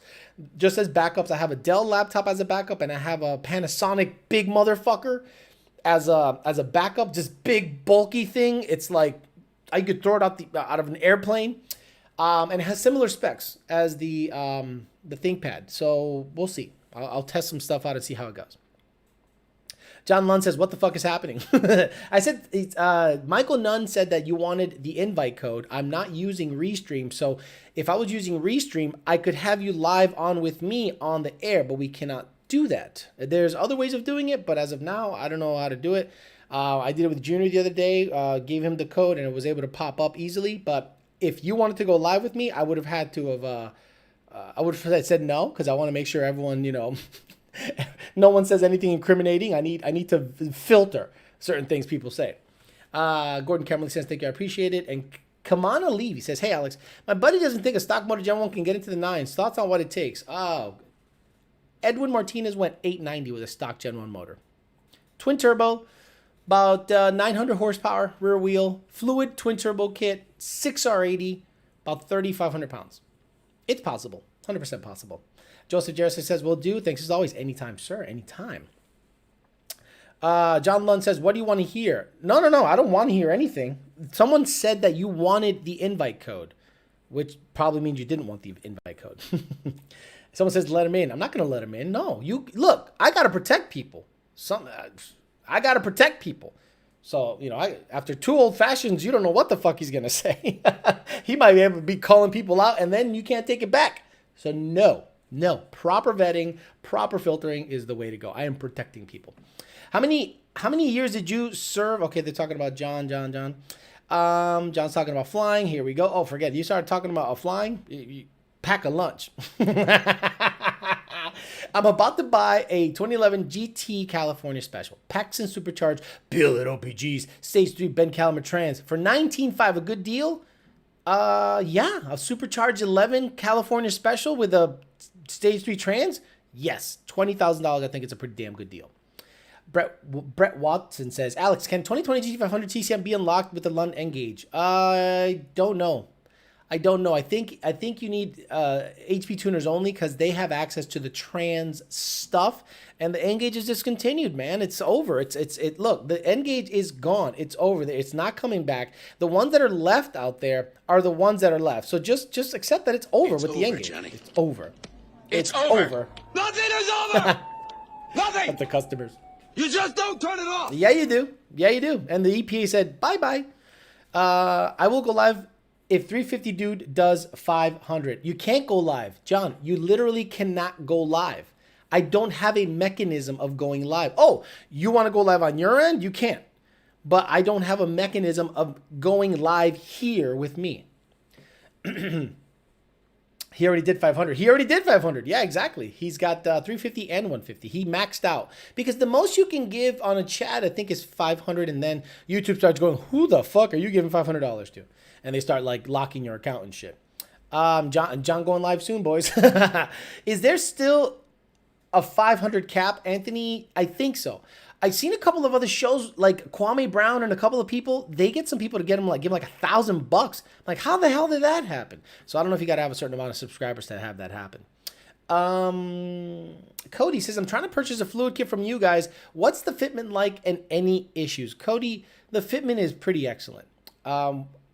just as backups. I have a Dell laptop as a backup, and I have a Panasonic big motherfucker as a backup. Just big bulky thing. It's like I could throw it out of an airplane. And it has similar specs as the ThinkPad. So we'll see. I'll test some stuff out and see how it goes. John Lund says, what the fuck is happening? I said, Michael Nunn said that you wanted the invite code. I'm not using Restream. So if I was using Restream, I could have you live on with me on the air, but we cannot do that. There's other ways of doing it, but as of now, I don't know how to do it. I did it with Junior the other day, gave him the code and it was able to pop up easily. But if you wanted to go live with me, I would have had to have, I would have said no, because I want to make sure everyone, no one says anything incriminating. I need to filter certain things people say. Gordon Camerly says, thank you, I appreciate it. And Kamana Levy says, hey, Alex, my buddy doesn't think a stock motor Gen 1 can get into the nines. Thoughts on what it takes? Oh, Edwin Martinez went 890 with a stock Gen 1 motor. Twin turbo, about 900 horsepower, rear wheel, fluid twin turbo kit, 6R80, about 3,500 pounds. It's possible, 100% possible. Joseph Jerison says, will do. Thanks as always. Anytime, sir. Anytime. John Lund says, what do you want to hear? No. I don't want to hear anything. Someone said that you wanted the invite code, which probably means you didn't want the invite code. Someone says, let him in. I'm not going to let him in. No, look, I got to protect people. I got to protect people. So, after 2 old fashions, you don't know what the fuck he's going to say. He might be able to be calling people out and then you can't take it back. So no, proper vetting, proper filtering is the way to go. I am protecting people. How many years did you serve? Okay, they're talking about John. John's talking about flying. Here we go. Oh, forget it. You started talking about flying. You pack a lunch. I'm about to buy a 2011 GT California Special. Paxton Supercharged, billet OPGs, Stage 3 Ben Caliber Trans. For $19,500, a good deal? Yeah, a Supercharged 11 California Special with a Stage 3 Trans? Yes, $20,000. I think it's a pretty damn good deal. Brett Watson says, Alex, can 2020 GT500 TCM be unlocked with the Lund N-Gauge? I don't know. I think you need HP tuners only because they have access to the trans stuff, and the N-Gauge is discontinued, man. It's over. Look, the N-Gauge is gone. It's over. It's not coming back. The ones that are left out there are the ones that are left. So just accept that it's over with the N-Gauge. Johnny. It's over. It's over. Nothing is over. Nothing. At the customers. You just don't turn it off. Yeah, you do. And the EPA said, bye-bye. I will go live if 350 dude does 500. You can't go live. John, you literally cannot go live. I don't have a mechanism of going live. Oh, you want to go live on your end? You can't. But I don't have a mechanism of going live here with me. He already did 500. Yeah, exactly. He's got 350 and 150. He maxed out. Because the most you can give on a chat, I think, is 500. And then YouTube starts going, who the fuck are you giving $500 to? And they start like locking your account and shit. John going live soon, boys. Is there still a 500 cap, Anthony? I think so. I've seen a couple of other shows like Kwame Brown and a couple of people. They get some people to give them like $1,000. Like, how the hell did that happen? So I don't know if you got to have a certain amount of subscribers to have that happen. Cody says, I'm trying to purchase a fluid kit from you guys. What's the fitment like and any issues? Cody, the fitment is pretty excellent.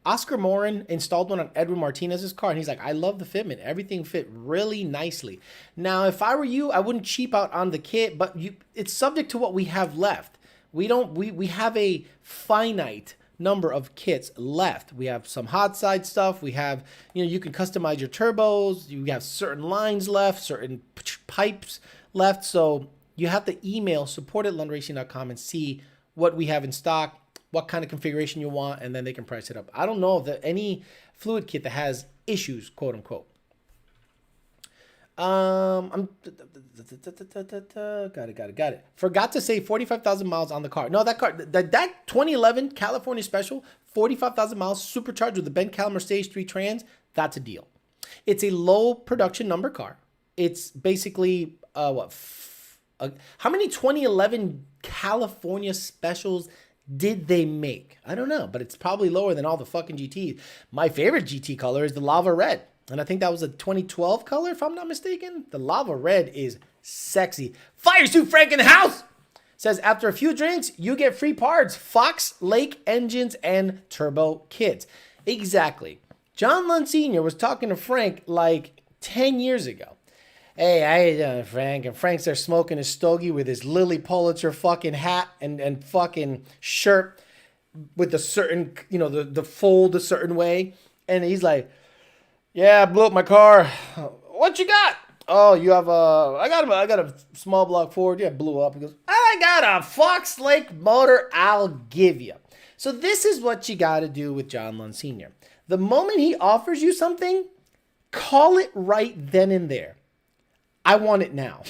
Oscar Morin installed one on Edwin Martinez's car, and he's like, I love the fitment. Everything fit really nicely. Now, if I were you, I wouldn't cheap out on the kit, but it's subject to what we have left. We have a finite number of kits left. We have some hot side stuff. We have, you can customize your turbos. You have certain lines left, certain pipes left. So you have to email support@lundracing.com and see what we have in stock, what kind of configuration you want, and then they can price it up. I don't know of any fluid kit that has issues, quote unquote. Got it. Forgot to say 45,000 miles on the car. No, that car, that 2011 California Special, 45,000 miles, supercharged with the Ben Caliber Stage 3 Trans, that's a deal. It's a low production number car. It's basically, how many 2011 California Specials did they make? I don't know, but it's probably lower than all the fucking GTs. My favorite GT color is the Lava Red. And I think that was a 2012 color, if I'm not mistaken. The Lava Red is sexy. Fire Suit Frank in the house! Says, after a few drinks, you get free parts. Fox, Lake engines, and turbo kits. Exactly. John Lund Sr. was talking to Frank like 10 years ago. Hey, how you doing, Frank? And Frank's there smoking his stogie with his Lily Pulitzer fucking hat and fucking shirt with the certain, the fold a certain way. And he's like, yeah, I blew up my car. What you got? Oh, you have I got a small block Ford. Yeah, blew up. He goes, I got a Fox Lake motor. I'll give you. So this is what you got to do with John Lund Sr. The moment he offers you something, call it right then and there. I want it now.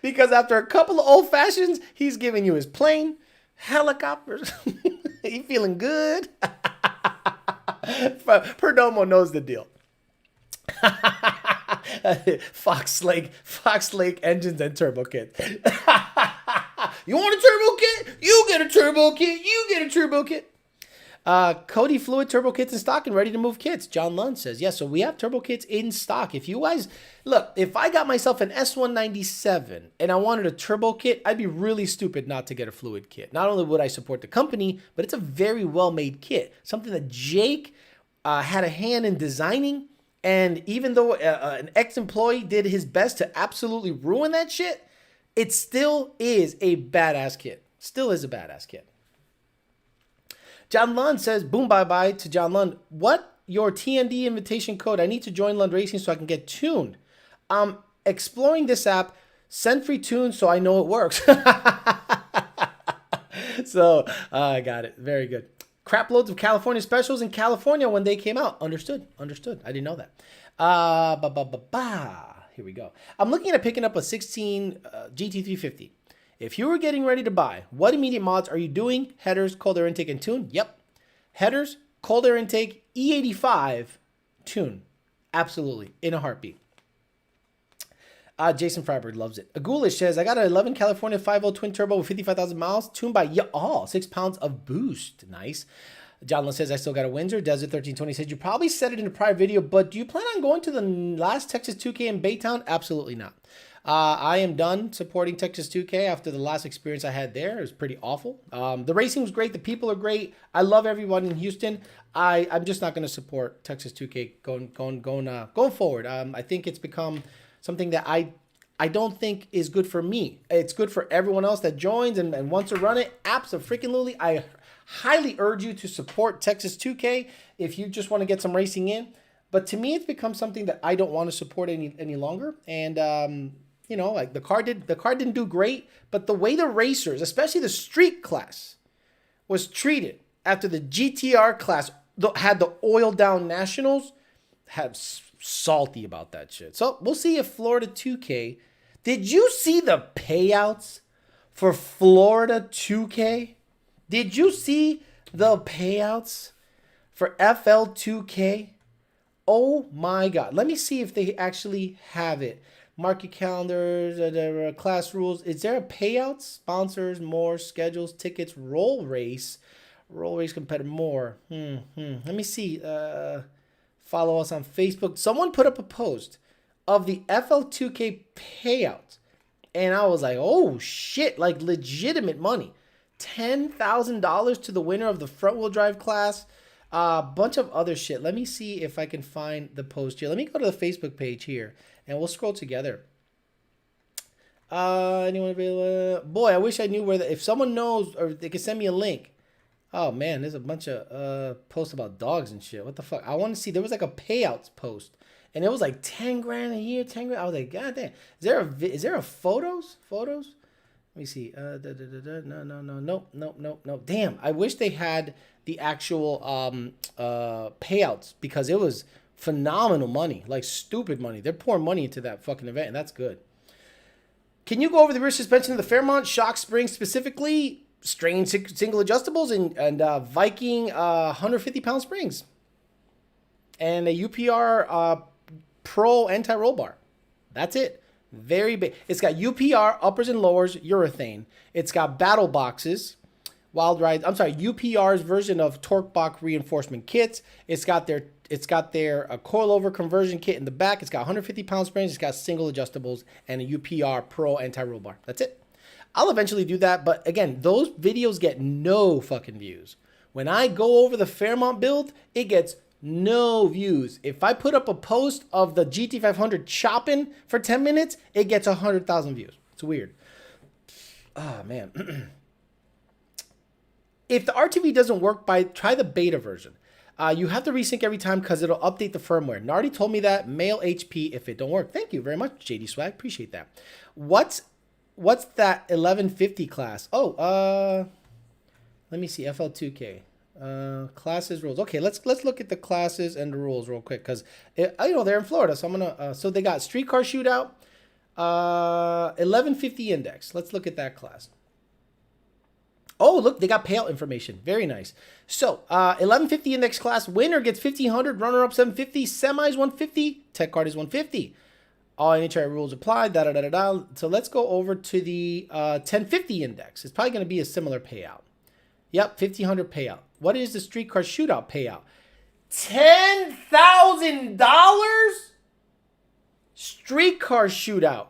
Because after a couple of old fashions, he's giving you his plane, helicopters. He feeling good. Perdomo knows the deal. Fox Lake engines and turbo kit. You want a turbo kit? You get a turbo kit. You get a turbo kit. Cody Fluid turbo kits in stock and ready to move kits. John Lund says, yes, so we have turbo kits in stock. If you guys, look, if I got myself an S197 and I wanted a turbo kit, I'd be really stupid not to get a fluid kit. Not only would I support the company, but it's a very well-made kit. Something that Jake had a hand in designing. And even though an ex-employee did his best to absolutely ruin that shit, it still is a badass kit. Still is a badass kit. John Lund says, boom, bye-bye to John Lund. What? Your TND invitation code. I need to join Lund Racing so I can get tuned. Exploring this app, send free tunes so I know it works. So, I got it. Very good. Crap loads of California specials in California when they came out. Understood. I didn't know that. Here we go. I'm looking at picking up a 16 GT350. If you were getting ready to buy, what immediate mods are you doing? Headers, cold air intake, and tune? Yep. Headers, cold air intake, E85, tune. Absolutely. In a heartbeat. Jason Freiberg loves it. Agulish says, I got an 11 California 5.0 twin turbo with 55,000 miles, tuned by 6 pounds of boost. Nice. John Lund says, I still got a Windsor. Desert 1320 says, you probably said it in a prior video, but do you plan on going to the last Texas 2K in Baytown? Absolutely not. I am done supporting Texas 2K after the last experience I had there. It was pretty awful. The racing was great. The people are great. I love everyone in Houston. I'm just not going to support Texas 2K going forward. I think it's become something that I don't think is good for me. It's good for everyone else that joins and wants to run it. Absolutely. I highly urge you to support Texas 2K if you just want to get some racing in. But to me, it's become something that I don't want to support any longer. And like the car didn't do great, but the way the racers, especially the street class, was treated after the GTR class had the oil down nationals, had salty about that shit. So we'll see if Florida 2K. Did you see the payouts for Florida 2K? Did you see the payouts for FL2K? Oh my God. Let me see if they actually have it. Market calendars, class rules. Is there a payouts, sponsors, more, schedules, tickets, roll race competitor, more. Let me see. Follow us on Facebook. Someone put up a post of the FL2K payout. And I was like, oh shit, like legitimate money. $10,000 to the winner of the front wheel drive class. A bunch of other shit. Let me see if I can find the post here. Let me go to the Facebook page here and we'll scroll together. Anyone available? Boy, I wish I knew where if someone knows or they could send me a link. Oh man, there's a bunch of posts about dogs and shit. What the fuck? I want to see. There was like a payouts post and it was like 10 grand a year, 10 grand. I was like, God damn. Is there a photos? Let me see. No. Damn. I wish they had the actual payouts because it was phenomenal money, like stupid money. They're pouring money into that fucking event, and that's good. Can you go over the rear suspension of the Fairmont shock springs specifically? Strain single adjustables and Viking 150-pound springs. And a UPR Pro anti-roll bar. That's it. Very big. It's got UPR uppers and lowers urethane. It's got battle boxes. UPR's version of torque box reinforcement kits. It's got their coilover conversion kit in the back. It's got 150-pound springs. It's got single adjustables and a UPR Pro anti-roll bar. That's it. I'll eventually do that, but again, those videos get no fucking views. When I go over the Fairmont build, it gets No views. If I put up a post of the GT500 chopping for 10 minutes, it gets 100,000 views. It's weird. Oh, man. If the RTV doesn't work, try the beta version. You have to resync every time because it'll update the firmware. Nardi told me that. Mail HP if it don't work. Thank you very much, JD Swag. Appreciate that. What's that 1150 class? Oh, let me see. FL2K. Classes, rules. Okay, let's look at the classes and the rules real quick because they're in Florida, so I'm gonna. So they got streetcar shootout, 1150 index. Let's look at that class. Oh, look, they got payout information. Very nice. So, 1150 index class winner gets 1500, runner up 750, semis 150, tech card is 150. All NHRA rules apply. So let's go over to the 1050 index. It's probably going to be a similar payout. Yep, 1500 payout. What is the streetcar shootout payout? $10,000? Streetcar shootout.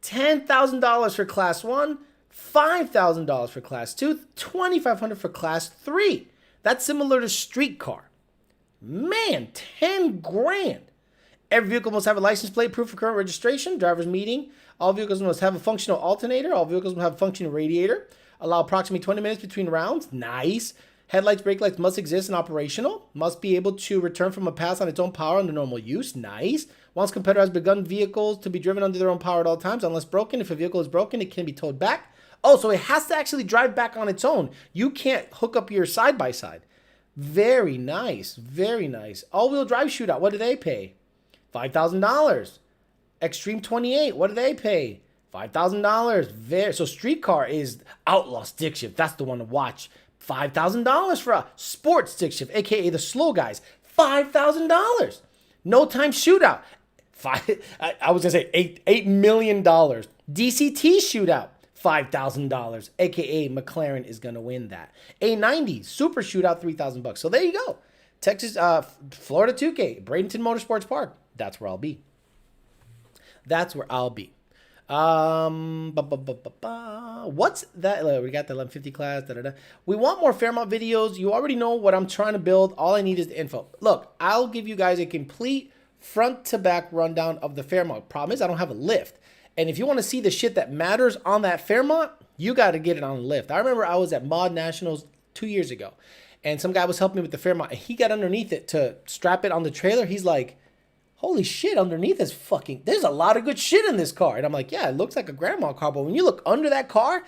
$10,000 for class 1. $5,000 for class 2, $2,500 for class 3. That's similar to streetcar. Man, 10 grand. Every vehicle must have a license plate, proof of current registration, driver's meeting. All vehicles must have a functional alternator. All vehicles must have a functioning radiator. Allow approximately 20 minutes between rounds. Nice. Headlights, brake lights must exist and operational. Must be able to return from a pass on its own power under normal use. Nice. Once competitor has begun vehicles to be driven under their own power at all times, unless broken. If a vehicle is broken, it can be towed back. Oh, so it has to actually drive back on its own. You can't hook up your side-by-side. Very nice. Very nice. All-wheel drive shootout. What do they pay? $5,000. Extreme 28. What do they pay? $5,000. So streetcar is outlaw stick shift. That's the one to watch. $5,000 for a sports stick shift, a.k.a. the slow guys. $5,000. No time shootout. I was going to say $8 million. DCT shootout. $5,000, aka McLaren is gonna win that. A90 Super Shootout, $3,000. So there you go. Texas, Florida 2K, Bradenton Motorsports Park. That's where I'll be. That's where I'll be. What's that? We got the 1150 class. We want more Fairmont videos. You already know what I'm trying to build. All I need is the info. Look, I'll give you guys a complete front to back rundown of the Fairmont. Problem is, I don't have a lift. And if you want to see the shit that matters on that Fairmont, you got to get it on the lift. I remember I was at Mod Nationals 2 years ago, and some guy was helping me with the Fairmont, and he got underneath it to strap it on the trailer. He's like, holy shit, underneath is there's a lot of good shit in this car. And I'm like, yeah, it looks like a grandma car, but when you look under that car,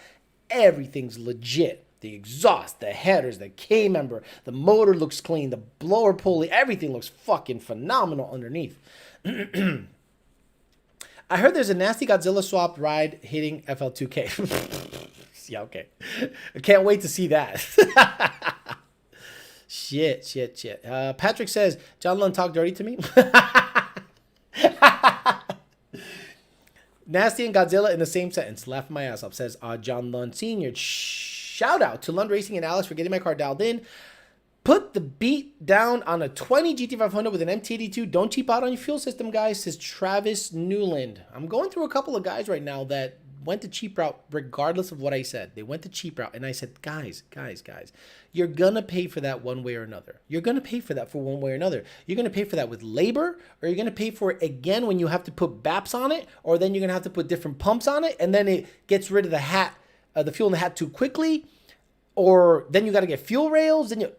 everything's legit. The exhaust, the headers, the K-member, the motor looks clean, the blower pulley, everything looks fucking phenomenal underneath. I heard there's a nasty Godzilla swapped ride hitting FL2K. Yeah, okay. I can't wait to see that. Shit. Patrick says, John Lund talked dirty to me. Nasty and Godzilla in the same sentence. Laugh my ass off, says John Lund Sr. Shout out to Lund Racing and Alex for getting my car dialed in. Put the beat down on a 20 GT500 with an MT82. Don't cheap out on your fuel system, guys, says Travis Newland. I'm going through a couple of guys right now that went the cheap route regardless of what I said. They went the cheap route, and I said, guys, you're going to pay for that one way or another. You're going to pay for that for one way or another. You're going to pay for that with labor, or you're going to pay for it again when you have to put BAPs on it, or then you're going to have to put different pumps on it, and then it gets rid of the fuel in the hat too quickly, or then you got to get fuel rails, then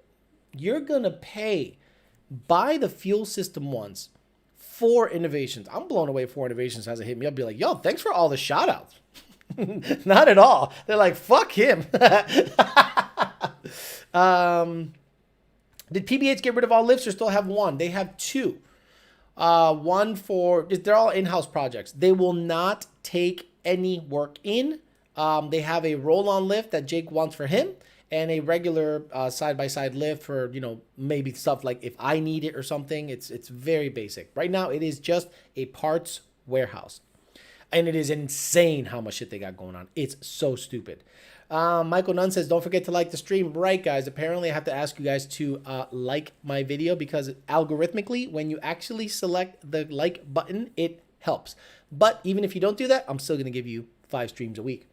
you're going to pay. Buy the fuel system once. 4 innovations. I'm blown away 4 innovations hasn't hit me. I'll be like, yo, thanks for all the shout outs. Not at all. They're like, fuck him. Did PBH get rid of all lifts or still have one? They have 2. One for, they're all in-house projects. They will not take any work in. They have a roll-on lift that Jake wants for him, and a regular side-by-side lift for, maybe stuff like if I need it or something. It's very basic. Right now, it is just a parts warehouse. And it is insane how much shit they got going on. It's so stupid. Michael Nunn says, don't forget to like the stream. Right, guys. Apparently, I have to ask you guys to like my video because algorithmically, when you actually select the like button, it helps. But even if you don't do that, I'm still going to give you 5 streams a week.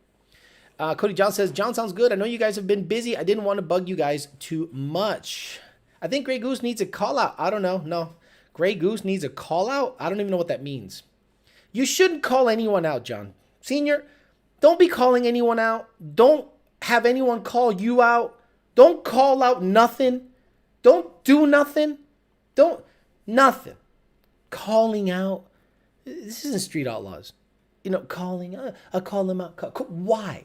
Cody John says, John sounds good. I know you guys have been busy. I didn't want to bug you guys too much. I think Grey Goose needs a call out. I don't know. No. Grey Goose needs a call out? I don't even know what that means. You shouldn't call anyone out, John. Senior, don't be calling anyone out. Don't have anyone call you out. Don't call out nothing. Don't do nothing. Nothing. Calling out. This isn't Street Outlaws. Calling, I call them out. Why?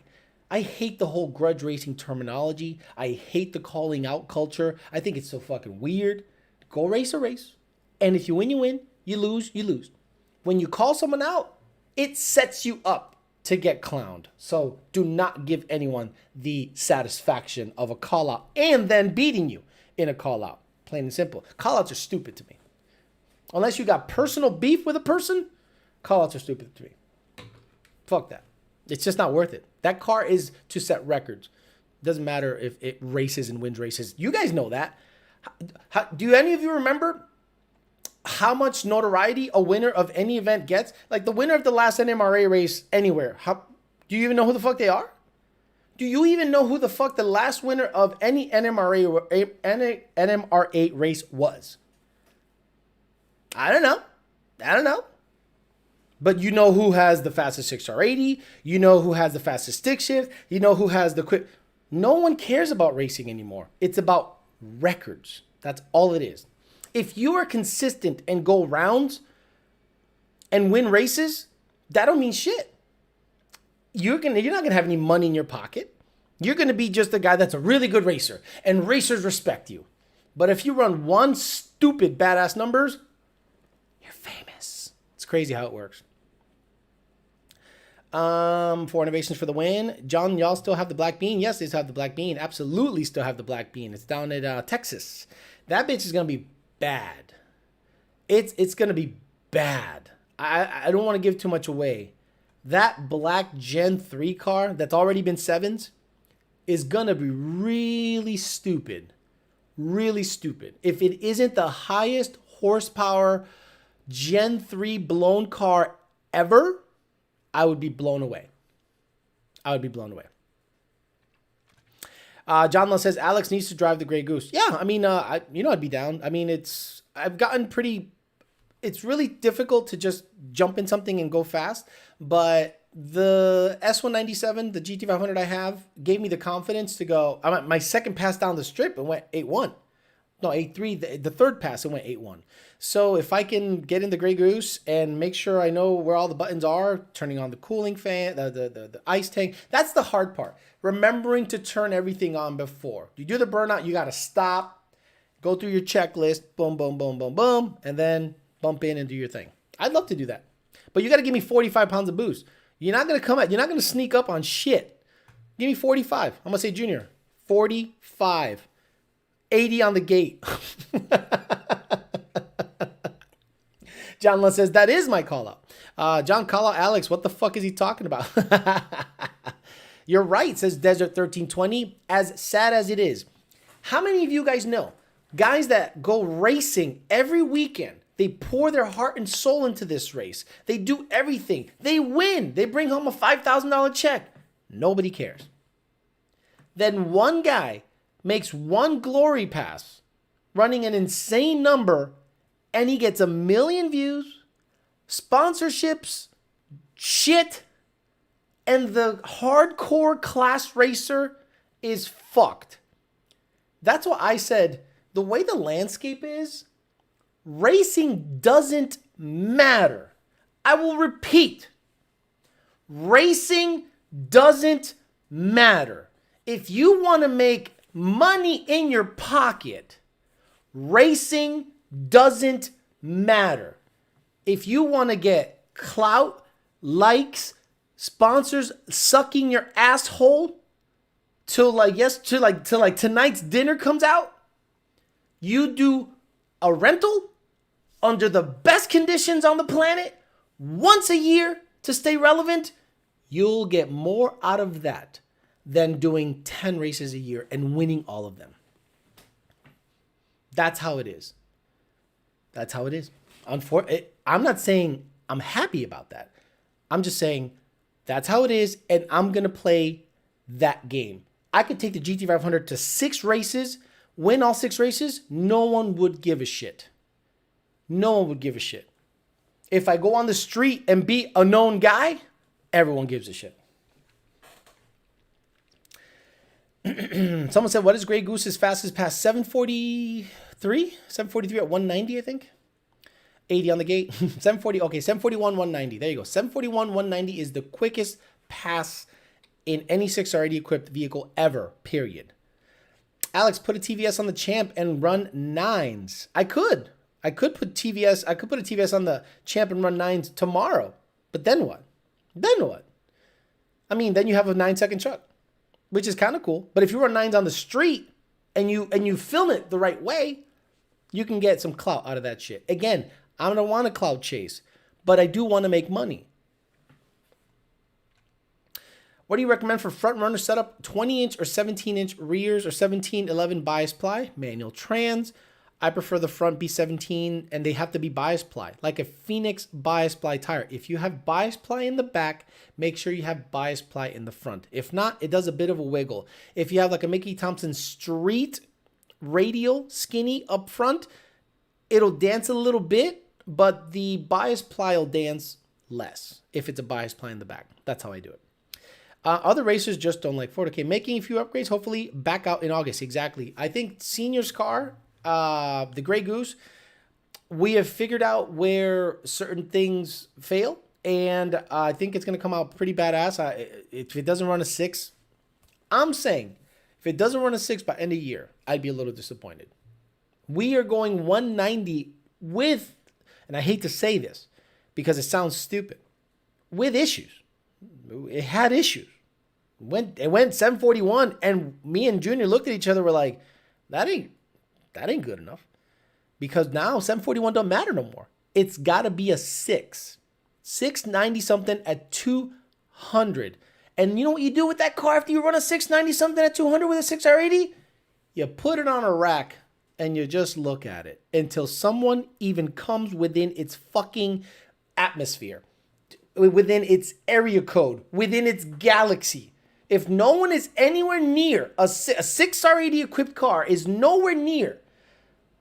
I hate the whole grudge racing terminology. I hate the calling out culture. I think it's so fucking weird. Go race a race. And if you win, you win. You lose, you lose. When you call someone out, it sets you up to get clowned. So do not give anyone the satisfaction of a call out and then beating you in a call out. Plain and simple. Call outs are stupid to me. Unless you got personal beef with a person, call outs are stupid to me. Fuck that. It's just not worth it. That car is to set records. Doesn't matter if it races and wins races. You guys know that. Do any of you remember how much notoriety a winner of any event gets? Like the winner of the last NMRA race anywhere. Do you even know who the fuck they are? Do you even know who the fuck the last winner of any NMRA race was? I don't know. But you know who has the fastest 6R80. You know who has the fastest stick shift. You know who has the quick. No one cares about racing anymore. It's about records. That's all it is. If you are consistent and go rounds and win races, that don't mean shit. You're not gonna have any money in your pocket. You're gonna be just a guy that's a really good racer, and racers respect you. But if you run one stupid badass numbers, you're famous. It's crazy how it works. 4 innovations for the win. John, y'all still have the black bean? Yes, they still have the black bean. Absolutely still have the black bean. It's down at Texas. That bitch is gonna be bad. It's gonna be bad. I don't want to give too much away. That black Gen 3 car that's already been 7s is gonna be really stupid. Really stupid. If it isn't the highest horsepower Gen 3 blown car ever, I would be blown away. John Lowe says Alex needs to drive the Grey Goose. Yeah, I mean, I'd be down. I mean, it's really difficult to just jump in something and go fast. But the S197, the GT500 I have, gave me the confidence to go. My second pass down the strip, it went 8-1. No, 8-3. The third pass, it went 8-1. So if I can get in the Grey Goose and make sure I know where all the buttons are, turning on the cooling fan, the ice tank, that's the hard part. Remembering to turn everything on before. You do the burnout, you got to stop, go through your checklist, boom, boom, boom, boom, boom, and then bump in and do your thing. I'd love to do that. But you got to give me 45 pounds of boost. You're not going to sneak up on shit. Give me 45. I'm going to say Junior. 45. 80 on the gate. John Lund says, that is my call out. John, call out Alex. What the fuck is he talking about? You're right, says Desert 1320. As sad as it is. How many of you guys know? Guys that go racing every weekend. They pour their heart and soul into this race. They do everything. They win. They bring home a $5,000 check. Nobody cares. Then one guy makes one glory pass, running an insane number, and he gets 1 million views, sponsorships, shit, and the hardcore class racer is fucked. That's what I said. The way the landscape is, racing doesn't matter. I will repeat. Racing doesn't matter. If you want to make money in your pocket, racing doesn't matter. If you want to get clout, likes, sponsors sucking your asshole till tonight's dinner comes out, you do a rental under the best conditions on the planet once a year to stay relevant, you'll get more out of that than doing 10 races a year and winning all of them. That's how it is. That's how it is. I'm not saying I'm happy about that. I'm just saying that's how it is, and I'm going to play that game. I could take the GT500 to 6 races win all 6 races, no one would give a shit. No one would give a shit. If I go on the street and beat a known guy, everyone gives a shit. Someone said, what is Grey Goose's fastest pass? 743? 743 at 190, I think. 80 on the gate. 740. Okay, 741, 190. There you go. 741, 190 is the quickest pass in any 6RD equipped vehicle ever, period. Alex, put a TVS on the Champ and run 9s. I could put TVS. I could put a TVS on the Champ and run 9s tomorrow. But then what? Then what? I mean, then you have a 9-second truck, which is kind of cool. But if you run 9s on the street and you film it the right way, you can get some clout out of that shit. Again, I don't want a clout chase, but I do want to make money. What do you recommend for front runner setup? 20-inch or 17-inch rears or 1711 bias ply, manual trans. I prefer the front be 17 and they have to be bias ply, like a Phoenix bias ply tire. If you have bias ply in the back, make sure you have bias ply in the front. If not, it does a bit of a wiggle. If you have like a Mickey Thompson street radial skinny up front, it'll dance a little bit, but the bias ply will dance less if it's a bias ply in the back. That's how I do it. Other racers just don't like Ford. Okay, making a few upgrades, hopefully back out in August. Exactly. I think Senior's car, the Grey Goose, we have figured out where certain things fail, and I think it's going to come out pretty badass. If it doesn't run a 6, I'm saying if it doesn't run a 6 by end of year, I'd be a little disappointed. We are going 190 with, and I hate to say this because it sounds stupid, with issues. It had issues. It went 741, and me and Junior looked at each other. We're like, that ain't good enough, because now 741 don't matter no more. It's got to be a 690 something at 200. And you know what you do with that car after you run a 690 something at 200 with a 6R80? You put it on a rack and you just look at it until someone even comes within its fucking atmosphere, within its area code, within its galaxy. If no one is anywhere near, a 6R80 equipped car is nowhere near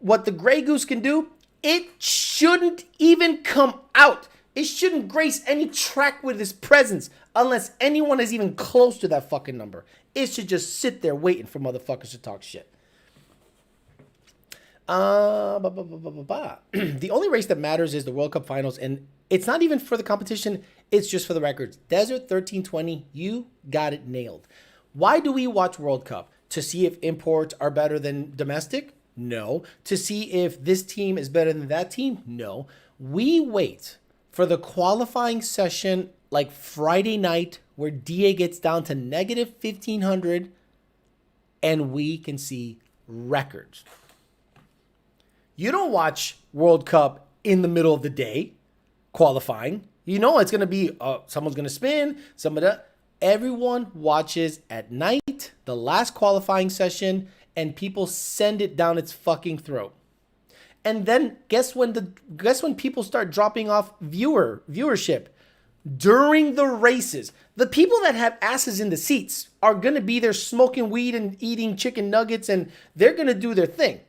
what the Grey Goose can do, it shouldn't even come out. It shouldn't grace any track with its presence unless anyone is even close to that fucking number. It should just sit there waiting for motherfuckers to talk shit. The only race that matters is the World Cup finals, and it's not even for the competition, it's just for the records. Desert 1320, you got it nailed. Why do we watch World Cup? To see if imports are better than domestic? No. To see if this team is better than that team? No. We wait for the qualifying session like Friday night where DA gets down to negative 1500 and we can see records. You don't watch World Cup in the middle of the day qualifying. You know it's going to be, someone's going to spin, everyone watches at night, the last qualifying session, and people send it down its fucking throat. And then guess when people start dropping off viewership? During the races. The people that have asses in the seats are going to be there smoking weed and eating chicken nuggets, and they're going to do their thing.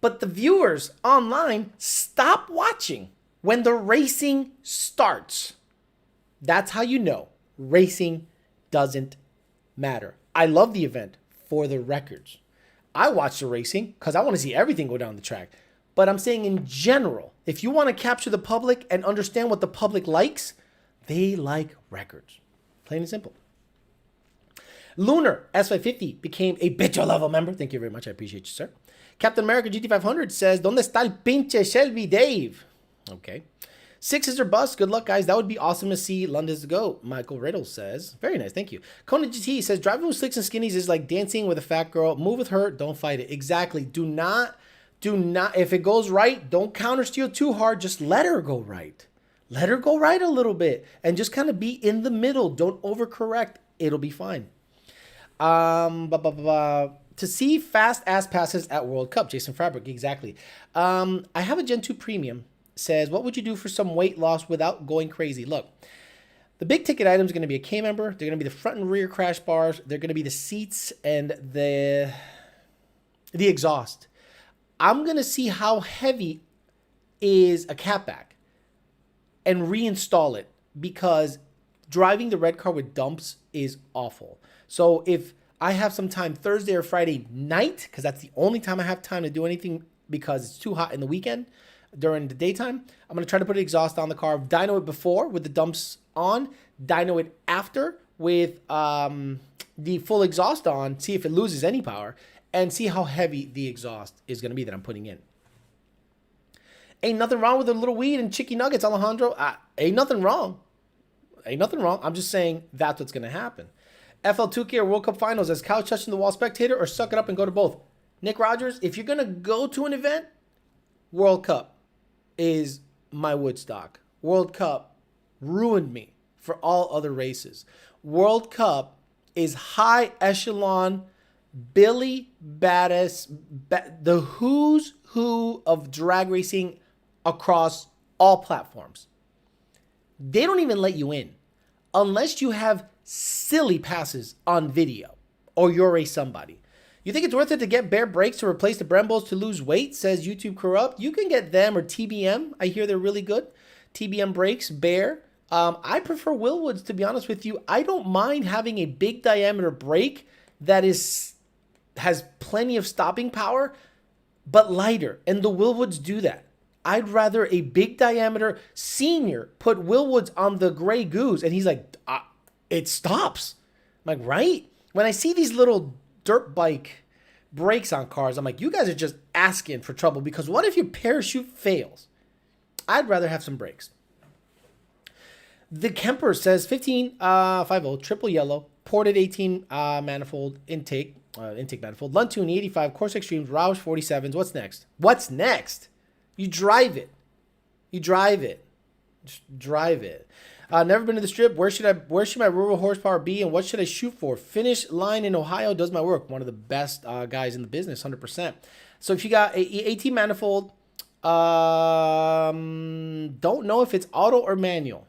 But the viewers online stop watching when the racing starts. That's how you know racing doesn't matter. I love the event for the records. I watch the racing because I want to see everything go down the track. But I'm saying in general, if you want to capture the public and understand what the public likes, they like records. Plain and simple. Lunar S550 became a bitch level member. Thank you very much. I appreciate you, sir. Captain America GT500 says, ¿Dónde está el pinche Shelby Dave? Okay. 6s or bust. Good luck, guys. That would be awesome to see London's go. Michael Riddle says, very nice. Thank you. Conan GT says, driving with slicks and skinnies is like dancing with a fat girl. Move with her. Don't fight it. Exactly. Do not. If it goes right, don't counter steal too hard. Just let her go right. Let her go right a little bit and just kind of be in the middle. Don't overcorrect. It'll be fine. To see fast ass passes at World Cup. Jason Fabric, exactly. I have a Gen 2 Premium. Says, what would you do for some weight loss without going crazy? Look, the big ticket items are going to be a K member. They're going to be the front and rear crash bars. They're going to be the seats and the the exhaust. I'm going to see how heavy is a catback and reinstall it, because driving the red car with dumps is awful. So if I have some time Thursday or Friday night, because that's the only time I have time to do anything because it's too hot in the weekend during the daytime, I'm going to try to put an exhaust on the car, dyno it before with the dumps on, dyno it after with the full exhaust on, see if it loses any power, and see how heavy the exhaust is going to be that I'm putting in. Ain't nothing wrong with a little weed and chicken nuggets, Alejandro. Ain't nothing wrong. Ain't nothing wrong. I'm just saying that's what's going to happen. FL2K or World Cup Finals as couch touching the wall spectator, or suck it up and go to both? Nick Rogers, if you're going to go to an event, World Cup is my Woodstock. World Cup ruined me for all other races. World Cup is high echelon, Billy Badass, the who's who of drag racing across all platforms. They don't even let you in unless you have silly passes on video or you're a somebody. You think it's worth it to get Bear brakes to replace the Brembos to lose weight, says YouTube Corrupt. You can get them, or TBM. I hear they're really good. TBM brakes, Bear. I prefer Willwoods, to be honest with you. I don't mind having a big diameter brake that has plenty of stopping power, but lighter. And the Willwoods do that. I'd rather a big diameter senior put Willwoods on the Grey Goose, and he's like, it stops. I'm like, right? When I see these little dirt bike brakes on cars, I'm like, you guys are just asking for trouble, because what if your parachute fails? I'd rather have some brakes. The Kemper says 1550 triple yellow ported 18 manifold intake manifold Luntoon 85 Course Extremes Roush 47s. What's next? What's next? You drive it. You drive it. Just drive it. Never been to the Strip. Where should my rural horsepower be, and what should I shoot for? Finish line in Ohio does my work. One of the best guys in the business, 100%. So if you got a 18 manifold, don't know if it's auto or manual.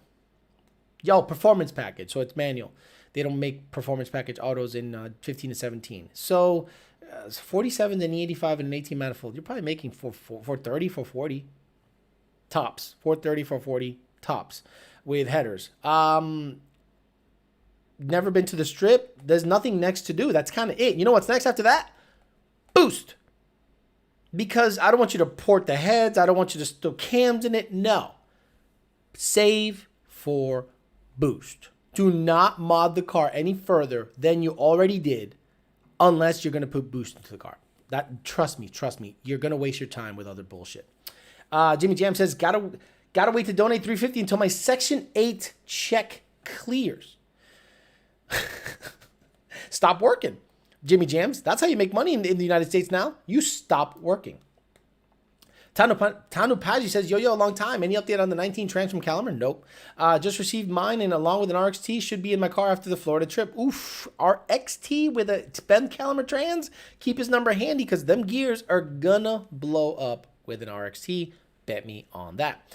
Performance package. So it's manual. They don't make performance package autos in 15 to 17. So 47 and 85 and an 18 manifold, you're probably making 430, 440 tops. 430, 440 tops with headers. Never been to the Strip. There's nothing next to do. That's kind of it. You know what's next after that? Boost. Because I don't want you to port the heads. I don't want you to throw cams in it. No. Save for Boost. Do not mod the car any further than you already did, unless you're going to put Boost into the car. Trust me, you're going to waste your time with other bullshit. Jimmy Jam says, gotta wait to donate $350 until my Section 8 check clears. Stop working. Jimmy Jams, that's how you make money in the United States now. You stop working. Tanu Paji says, yo, a long time. Any update on the 19 trans from Calamar? Nope. Just received mine, and along with an RXT, should be in my car after the Florida trip. Oof. RXT with a Ben Calamar trans? Keep his number handy, because them gears are gonna blow up with an RXT. Bet me on that.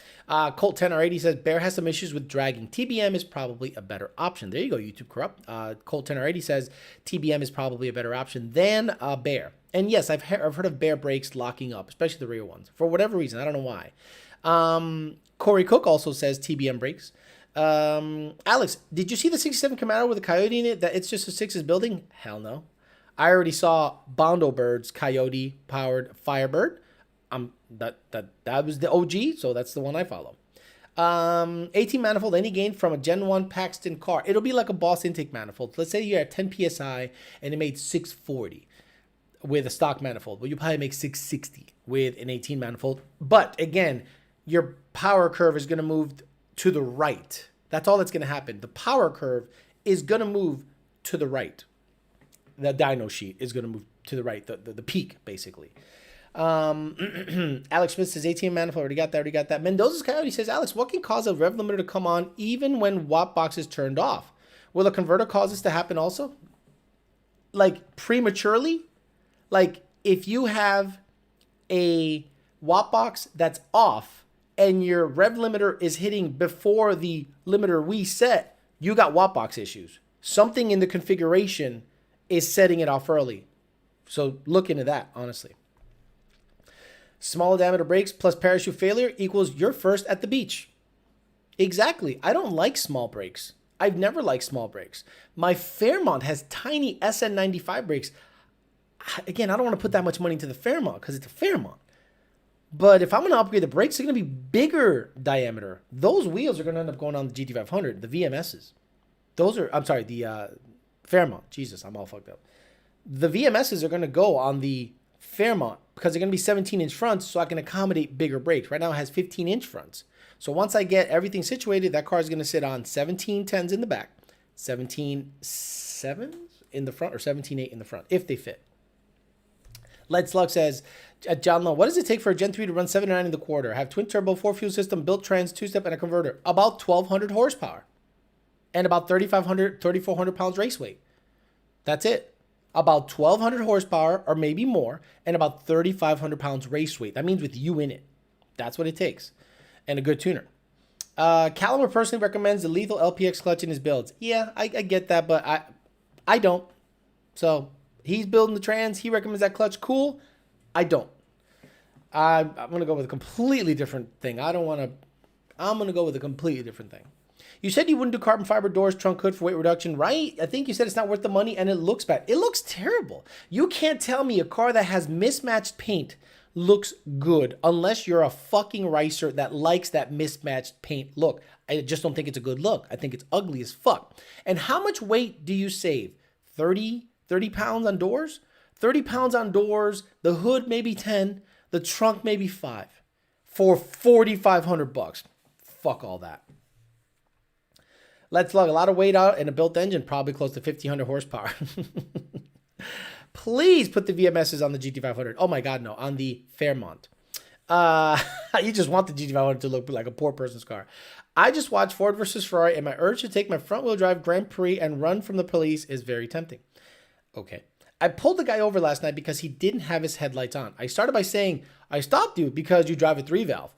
Colt 10R80 says, Bear has some issues with dragging. TBM is probably a better option. There you go, YouTube Corrupt. Colt 10R80 says, TBM is probably a better option than Bear. And yes, I've heard of Bear brakes locking up, especially the rear ones, for whatever reason. I don't know why. Corey Cook also says TBM brakes. Alex, did you see the 67 Camaro with a Coyote in it that it's just a 6 is building? Hell no. I already saw Bondo Bird's Coyote powered Firebird. That was the OG, so that's the one I follow. 18 manifold, any gain from a Gen 1 Paxton car? It'll be like a Boss intake manifold. Let's say you're at 10 PSI and it made 640 with a stock manifold. Well, you probably make 660 with an 18 manifold. But again, your power curve is going to move to the right. That's all that's going to happen. The power curve is going to move to the right. The dyno sheet is going to move to the right, the peak, basically. Alex Smith says 18 manifold. Already got that. Mendoza's Coyote says, Alex, what can cause a rev limiter to come on even when watt box is turned off? Will a converter cause this to happen also? Like prematurely? Like if you have a watt box that's off and your rev limiter is hitting before the limiter we set, you got watt box issues. Something in the configuration is setting it off early. So look into that, honestly. Smaller diameter brakes plus parachute failure equals you're first at the beach. Exactly. I don't like small brakes. I've never liked small brakes. My Fairmont has tiny SN95 brakes. Again, I don't want to put that much money into the Fairmont because it's a Fairmont. But if I'm going to upgrade the brakes, they're going to be bigger diameter. Those wheels are going to end up going on the GT500, the VMSs. The Fairmont. Jesus, I'm all fucked up. The VMSs are going to go on the Fairmont because they're going to be 17-inch fronts, so I can accommodate bigger brakes. Right now it has 15-inch fronts. So once I get everything situated, that car is going to sit on 1710s in the back, 17.7s in the front, or 17.8 in the front, if they fit. Lead Slug says, at John Lowe, what does it take for a Gen 3 to run 79 in the quarter? Have twin turbo, 4-fuel system, built trans, 2-step, and a converter. About 1,200 horsepower. And about 3,400 pounds race weight. That's it. About 1,200 horsepower, or maybe more, and about 3,500 pounds race weight. That means with you in it. That's what it takes. And a good tuner. Caliber personally recommends the lethal LPX clutch in his builds. Yeah, I get that, but I don't. So he's building the trans. He recommends that clutch. Cool. I don't. I'm going to go with a completely different thing. I'm going to go with a completely different thing. You said you wouldn't do carbon fiber doors, trunk hood for weight reduction, right? I think you said it's not worth the money and it looks bad. It looks terrible. You can't tell me a car that has mismatched paint looks good unless you're a fucking ricer that likes that mismatched paint look. I just don't think it's a good look. I think it's ugly as fuck. And how much weight do you save? 30 pounds on doors? 30 pounds on doors, the hood maybe 10, the trunk maybe 5 for $4,500. Fuck all that. Let's lug a lot of weight out and a built engine, probably close to 1,500 horsepower. Please put the VMSs on the GT500. Oh my God, no, on the Fairmont. You just want the GT500 to look like a poor person's car. I just watched Ford versus Ferrari, and my urge to take my front-wheel drive Grand Prix and run from the police is very tempting. Okay. I pulled the guy over last night because he didn't have his headlights on. I started by saying, I stopped you because you drive a 3-valve.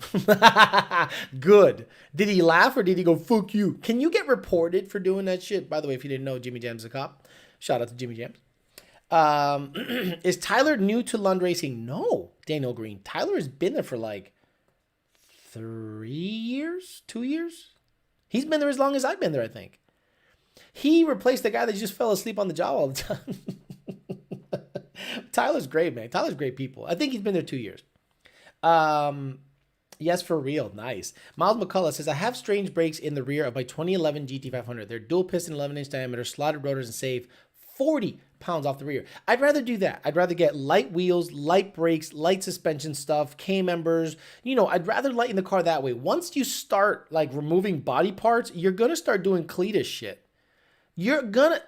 Good. Did he laugh or did he go, fuck you? Can you get reported for doing that shit? By the way, if you didn't know, Jimmy Jam's a cop. Shout out to Jimmy Jams. Is Tyler new to Lund Racing? No, Daniel Green. Tyler has been there for like 3 years, 2 years. He's been there as long as I've been there, I think. He replaced the guy that just fell asleep on the job all the time. Tyler's great, man. Tyler's great people. I think he's been there 2 years. Yes, for real. Nice. Miles McCullough says, I have strange brakes in the rear of my 2011 GT500. They're dual piston, 11-inch diameter, slotted rotors, and save 40 pounds off the rear. I'd rather do that. I'd rather get light wheels, light brakes, light suspension stuff, K-members. You know, I'd rather lighten the car that way. Once you start like removing body parts, you're going to start doing Cletus shit. You're going to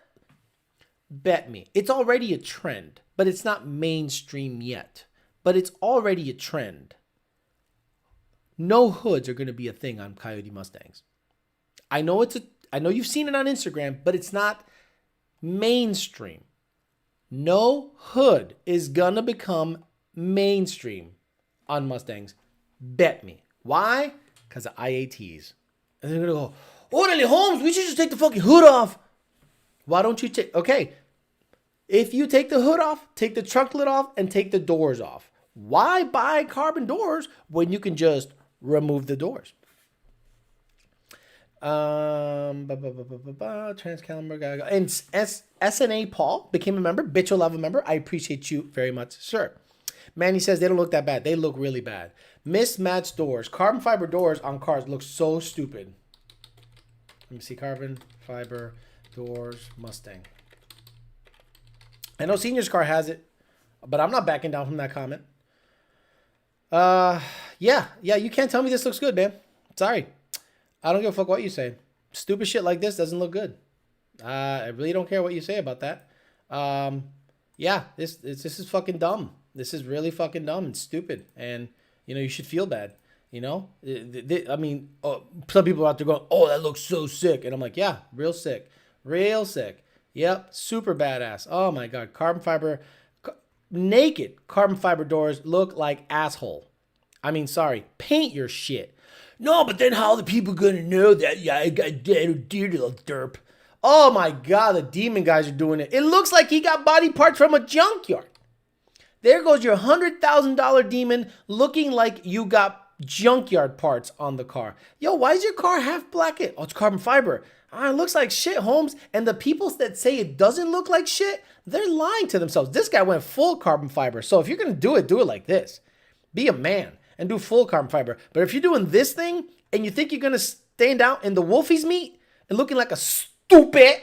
bet me. It's already a trend, but it's not mainstream yet. But it's already a trend. No hoods are going to be a thing on Coyote Mustangs. I know you've seen it on Instagram, but it's not mainstream. No hood is going to become mainstream on Mustangs. Bet me. Why? Because of IATs. And they're going to go, Orderly Holmes, we should just take the fucking hood off. Why don't you take... Okay. If you take the hood off, take the trunk lid off, and take the doors off. Why buy carbon doors when you can just remove the doors? Transcaliber. And SNA Paul became a member. Bitch, love a member. I appreciate you very much, sir. Manny says they don't look that bad. They look really bad. Mismatched doors. Carbon fiber doors on cars look so stupid. Let me see. Carbon fiber doors Mustang. I know Senior's car has it, but I'm not backing down from that comment. Yeah, you can't tell me this looks good, man. Sorry. I don't give a fuck what you say. Stupid shit like this doesn't look good. I really don't care what you say about that. Yeah, this is fucking dumb. This is really fucking dumb and stupid. And, you know, you should feel bad. You know? I mean, some people are out there going, oh, that looks so sick. And I'm like, yeah, real sick. Real sick. Yep, super badass. Oh, my God. Carbon fiber, naked carbon fiber doors look like asshole. I mean, sorry. Paint your shit. No, but then how are the people going to know that? Yeah, I got dead little derp. Oh, my God. The demon guys are doing it. It looks like he got body parts from a junkyard. There goes your $100,000 demon looking like you got junkyard parts on the car. Yo, why is your car half blackened? Oh, it's carbon fiber. Ah, it looks like shit, Holmes. And the people that say it doesn't look like shit, they're lying to themselves. This guy went full carbon fiber. So if you're going to do it like this. Be a man and do full carbon fiber. But if you're doing this thing and you think you're going to stand out in the Wolfie's meat and looking like a stupid,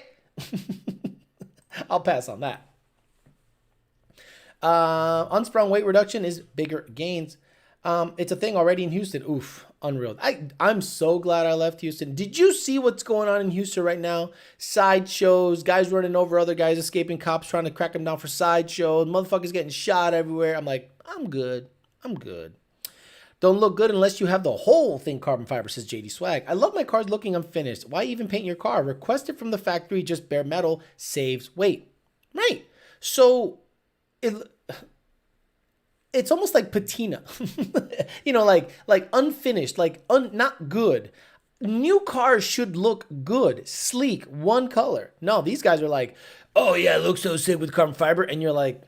I'll pass on that. Unsprung weight reduction is bigger gains. It's a thing already in Houston. Oof, unreal. I'm so glad I left Houston. Did you see what's going on in Houston right now? Sideshows, guys running over other guys, escaping cops, trying to crack them down for sideshows, motherfuckers getting shot everywhere. I'm like, I'm good. Don't look good unless you have the whole thing carbon fiber, says JD Swag. I love my cars looking unfinished. Why even paint your car? Request it from the factory, just bare metal, saves weight. Right. So it's almost like patina, you know, like unfinished, like not good. New cars should look good, sleek, one color. No, these guys are like, oh yeah, it looks so sick with carbon fiber. And you're like,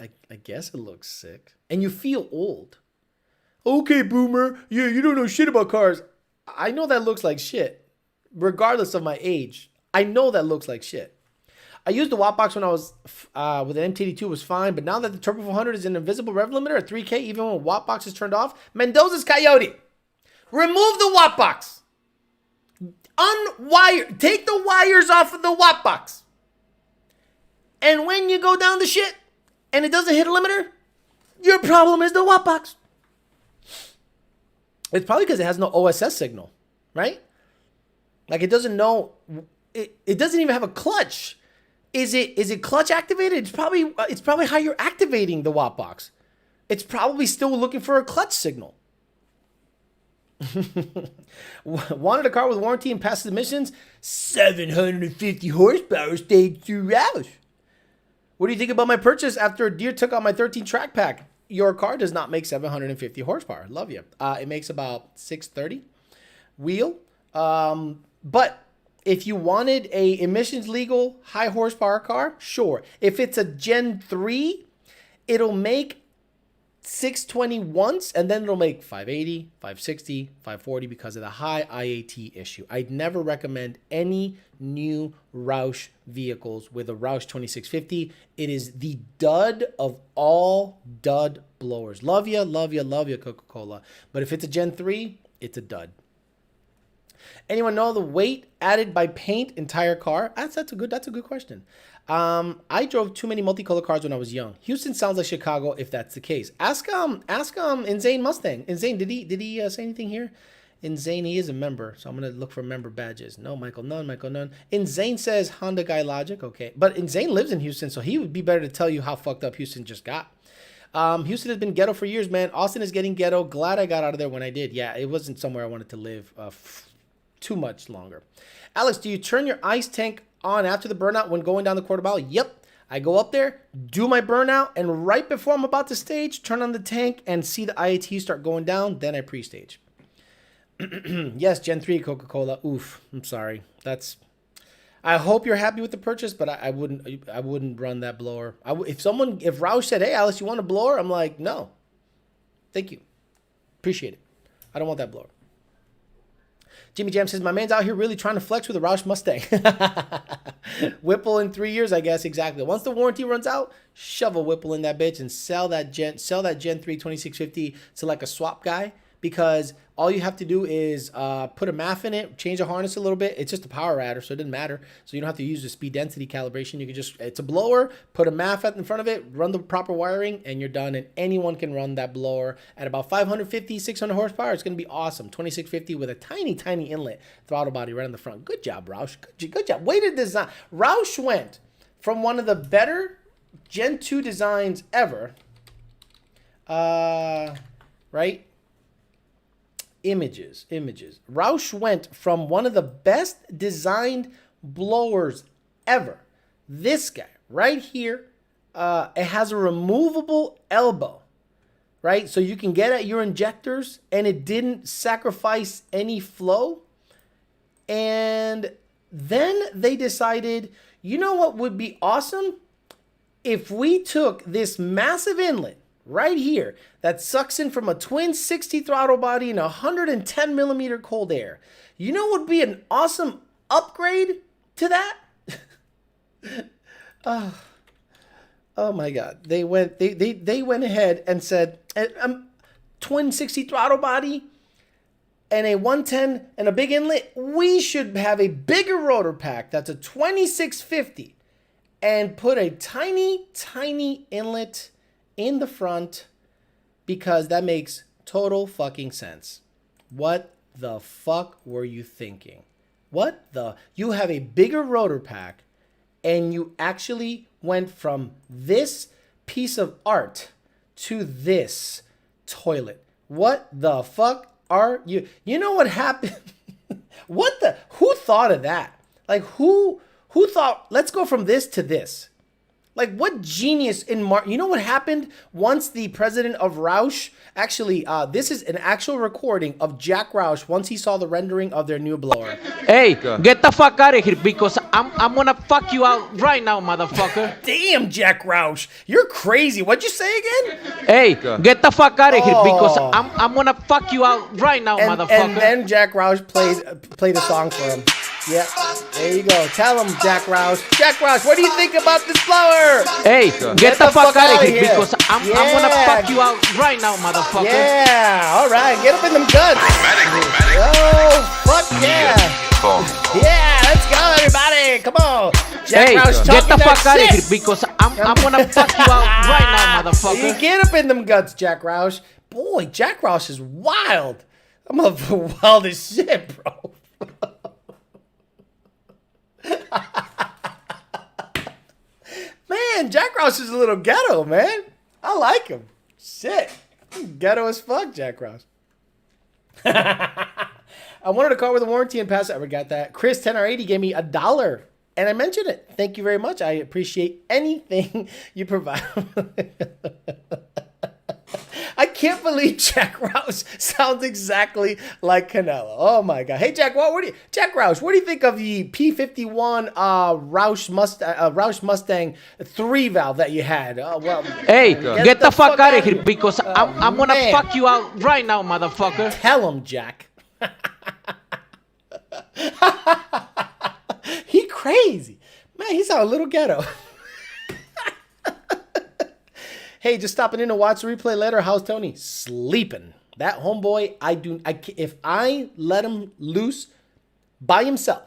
I guess it looks sick. And you feel old. Okay, boomer. Yeah, you don't know shit about cars. I know that looks like shit. Regardless of my age, I know that looks like shit. I used the watt box when I was with an MTD2 was fine, but now that the Turbo 400 is an invisible rev limiter at 3K, even when watt box is turned off, Mendoza's Coyote. Remove the watt box. Unwire. Take the wires off of the watt box. And when you go down the shit and it doesn't hit a limiter, your problem is the watt box. It's probably because it has no OSS signal, right? Like it doesn't know. It doesn't even have a clutch. Is it clutch activated? It's probably how you're activating the watt box. It's probably still looking for a clutch signal. Wanted a car with warranty and passive emissions, 750 horsepower, stage 2 Roush. What do you think about my purchase after a deer took out my 13 track pack? Your car does not make 750 horsepower. Love you. It makes about 630 wheel. But if you wanted a emissions legal high horsepower car, sure. If it's a Gen 3, it'll make 620 once, and then it'll make 580, 560, 540 because of the high IAT issue. I'd never recommend any new Roush vehicles with a Roush 2650. It is the dud of all dud blowers. Love you, Coca-Cola. But if it's a Gen 3, it's a dud. Anyone know the weight added by paint entire car? That's a good question. I drove too many multicolor cars when I was young. Houston sounds like Chicago if that's the case. Ask Insane Mustang. Insane, did he say anything here? Insane, he is a member, so I'm gonna look for member badges. No, Michael, none. Insane says Honda guy logic. Okay, but Insane lives in Houston, so he would be better to tell you how fucked up Houston just got. Houston has been ghetto for years, man. Austin is getting ghetto. Glad I got out of there when I did. Yeah, it wasn't somewhere I wanted to live too much longer. Alex, do you turn your ice tank on after the burnout when going down the quarter mile? Yep. I go up there, do my burnout, and right before I'm about to stage, turn on the tank and see the IAT start going down. Then I pre-stage. Yes, Gen 3 Coca-Cola. Oof. I'm sorry. I hope you're happy with the purchase, but I wouldn't run that blower. If Roush said, "Hey, Alice, you want a blower?" I'm like, "No. Thank you. Appreciate it. I don't want that blower." Jimmy Jam says, my man's out here really trying to flex with a Roush Mustang. Whipple in 3 years, I guess. Exactly. Once the warranty runs out, shove a Whipple in that bitch and sell that Gen 3 2650 to like a swap guy, because all you have to do is put a MAF in it, change the harness a little bit. It's just a power adder, so it doesn't matter. So you don't have to use the speed density calibration. You can just, it's a blower, put a MAF in front of it, run the proper wiring, and you're done. And anyone can run that blower at about 550, 600 horsepower. It's going to be awesome. 2650 with a tiny, tiny inlet throttle body right on the front. Good job, Roush. Good job. Way to design. Roush went from one of the better Gen 2 designs ever, right? Images. Roush went from one of the best designed blowers ever. This guy right here, it has a removable elbow, right? So you can get at your injectors and it didn't sacrifice any flow. And then they decided, you know what would be awesome? if we took this massive inlet right here that sucks in from a twin 60 throttle body and 110 millimeter cold air, you know what would be an awesome upgrade to that? Oh my God. They went ahead and said, twin 60 throttle body and a 110 and a big inlet, we should have a bigger rotor pack that's a 2650 and put a tiny inlet in the front because that makes total fucking sense. What the fuck were you thinking? You have a bigger rotor pack and you actually went from this piece of art to this toilet. What the fuck are you? You know what happened? Who thought of that? Like who thought, let's go from this to this? Like what genius in you know what happened once the president of Roush, actually, this is an actual recording of Jack Roush once he saw the rendering of their new blower. Hey, get the fuck out of here because I'm gonna fuck you out right now, motherfucker. Damn, Jack Roush, you're crazy. What'd you say again? Hey, get the fuck out of here because I'm gonna fuck you out right now, motherfucker. And then Jack Roush played a song for him. Yeah, there you go. Tell him, Jack Roush. Jack Roush, what do you think about this blower? Hey, get the fuck out of here because I'm gonna fuck you out right now, motherfucker. Yeah, all right, get up in them guts. Oh, fuck yeah. Yeah, let's go, everybody. Come on. Jack Roush, get the fuck out of here because I'm gonna fuck you out right now, motherfucker. You get up in them guts, Jack Roush. Boy, Jack Roush is wild. I'm the wildest shit, bro. Man, Jack Roush is a little ghetto, man. I like him. Shit. Ghetto as fuck, Jack Roush. I wanted a car with a warranty and pass. I got that. Chris 10R80 gave me $1 and I mentioned it. Thank you very much. I appreciate anything you provide. I can't believe Jack Roush sounds exactly like Canelo. Oh my God. Hey Jack, Jack Roush, what do you think of the P51 Roush Mustang 3 valve that you had? Hey, get the fuck out of here because I'm gonna fuck you out right now, motherfucker. Tell him, Jack. He crazy. Man, he sound a little ghetto. Hey, just stopping in to watch the replay later. How's Tony? Sleeping. That homeboy, if I let him loose by himself,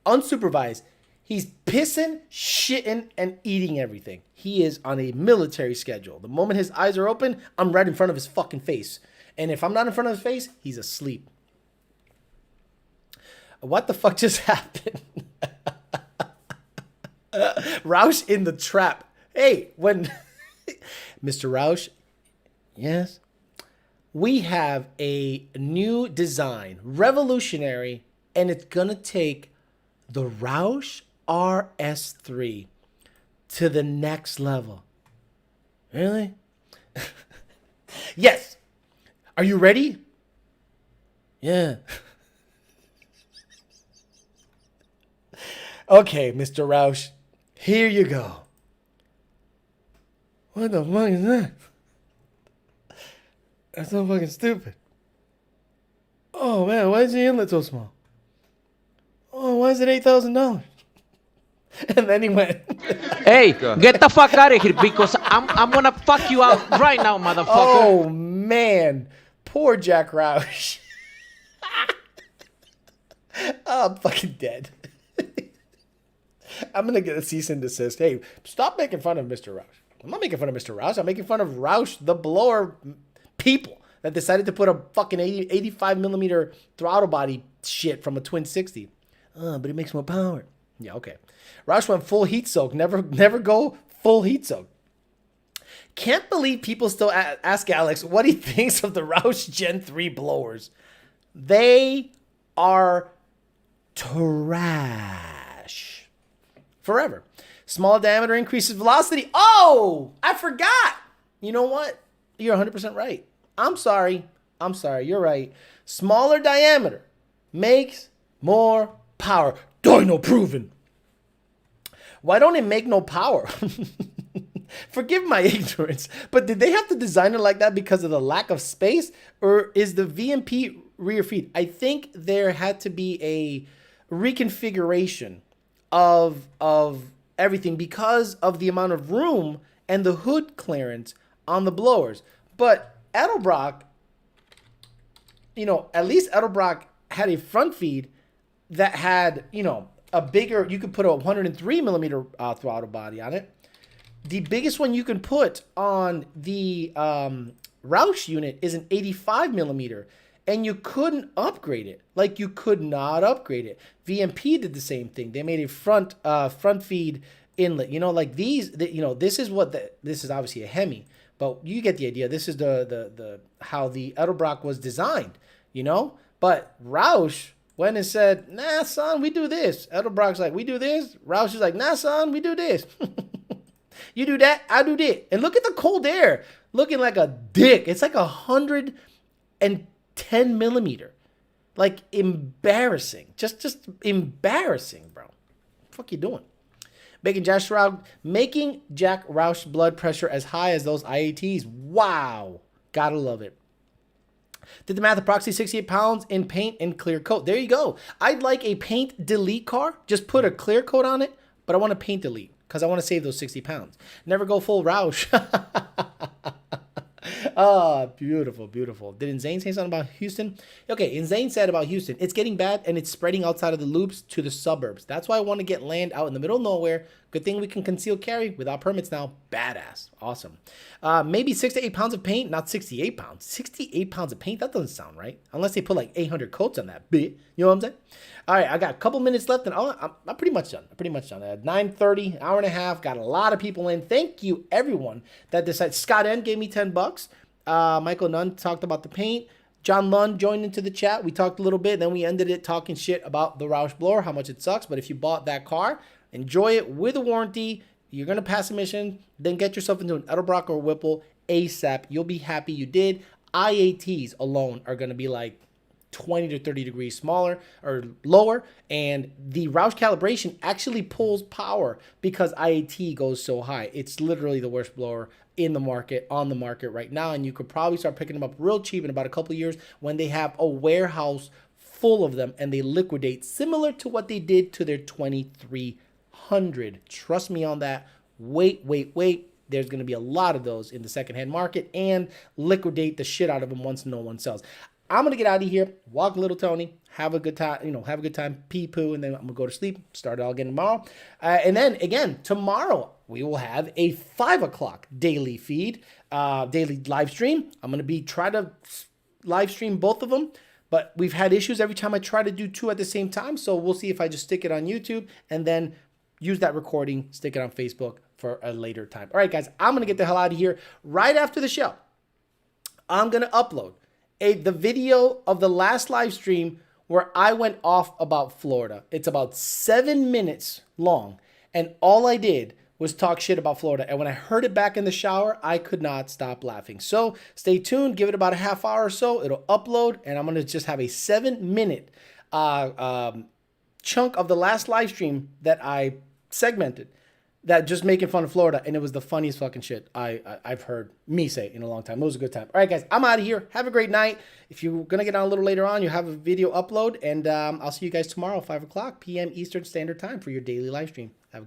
unsupervised, he's pissing, shitting, and eating everything. He is on a military schedule. The moment his eyes are open, I'm right in front of his fucking face. And if I'm not in front of his face, he's asleep. What the fuck just happened? Roush in the trap. Hey, when... Mr. Roush, yes, we have a new design, revolutionary, and it's gonna take the Roush RS3 to the next level. Really? Yes. Are you ready? Yeah. Okay, Mr. Roush, here you go. What the fuck is that? That's so fucking stupid. Oh man, why is the inlet so small? Oh, why is it $8,000? And then he went. Hey, get the fuck out of here because I'm gonna fuck you out right now, motherfucker. Oh man, poor Jack Roush. I'm fucking dead. I'm gonna get a cease and desist. Hey, stop making fun of Mr. Roush. I'm not making fun of Mr. Roush. I'm making fun of Roush, the blower people that decided to put a fucking 85 millimeter throttle body shit from a twin 60. But it makes more power. Yeah, okay. Roush went full heat soak. Never go full heat soak. Can't believe people still ask Alex what he thinks of the Roush Gen 3 blowers. They are trash. Forever. Small diameter increases velocity. Oh, I forgot. You know what? You're 100% right. I'm sorry. You're right. Smaller diameter makes more power. Dyno proven. Why don't it make no power? Forgive my ignorance, but did they have to design it like that because of the lack of space, or is the VMP rear feed? I think there had to be a reconfiguration of everything because of the amount of room and the hood clearance on the blowers. But Edelbrock, you know, at least Edelbrock had a front feed that had, you know, a bigger, you could put a 103 millimeter throttle body on it. The biggest one you can put on the Roush unit is an 85 millimeter, and you couldn't upgrade it. Like, you could not upgrade it. VMP did the same thing. They made a front feed inlet. You know, like these, you know, this is what this is obviously a Hemi, but you get the idea. This is the how the Edelbrock was designed, you know. But Roush went and said, nah, son, we do this. Edelbrock's like, we do this. Roush is like, nah, son, we do this. You do that, I do this. And look at the cold air looking like a dick. It's like 110 millimeter. Like, embarrassing. Just embarrassing, bro. What the fuck you doing? Making Jack Roush blood pressure as high as those IATs. Wow. Gotta love it. Did the math, approximately 68 pounds in paint and clear coat. There you go. I'd like a paint delete car. Just put a clear coat on it, but I want a paint delete because I want to save those 60 pounds. Never go full Roush. Oh, beautiful, beautiful. Did Insane say something about Houston? Okay, Insane said about Houston, it's getting bad and it's spreading outside of the loops to the suburbs. That's why I want to get land out in the middle of nowhere. Good thing we can conceal carry without permits now. Badass. Awesome. Maybe 6 to 8 pounds of paint, not 68 pounds. 68 pounds of paint? That doesn't sound right. Unless they put like 800 coats on that bit. You know what I'm saying? All right, I got a couple minutes left and I'm pretty much done. At 9:30, hour and a half. Got a lot of people in. Thank you, everyone that decided. Scott N gave me $10. Michael Nunn talked about the paint. John Lund joined into the chat. We talked a little bit. Then we ended it talking shit about the Roush blower, how much it sucks. But if you bought that car, enjoy it with a warranty. You're going to pass a mission. Then get yourself into an Edelbrock or Whipple ASAP. You'll be happy you did. IATs alone are going to be like 20 to 30 degrees smaller or lower, and the Roush calibration actually pulls power because IAT goes so high. It's literally the worst blower in the market, on the market right now, and you could probably start picking them up real cheap in about a couple of years when they have a warehouse full of them and they liquidate, similar to what they did to their 2300. Trust me on that. Wait. There's going to be a lot of those in the secondhand market and liquidate the shit out of them once no one sells. I'm going to get out of here, walk little Tony, have a good time, pee poo, and then I'm going to go to sleep, start it all again tomorrow. And then again, tomorrow we will have a 5 o'clock daily feed, daily live stream. I'm going to try to live stream both of them, but we've had issues every time I try to do two at the same time. So we'll see if I just stick it on YouTube and then use that recording, stick it on Facebook for a later time. All right, guys, I'm going to get the hell out of here. Right after the show, I'm going to upload the video of the last live stream where I went off about Florida. It's about 7 minutes long, and all I did was talk shit about Florida. And when I heard it back in the shower, I could not stop laughing. So stay tuned, give it about a half hour or so. It'll upload, and I'm going to just have a 7-minute chunk of the last live stream that I segmented, that just making fun of Florida, and it was the funniest fucking shit I've heard me say in a long time. It was a good time. All right, guys, I'm out of here. Have a great night. If you're going to get on a little later on, you have a video upload, and I'll see you guys tomorrow, 5 o'clock p.m. Eastern Standard Time for your daily live stream. Have a good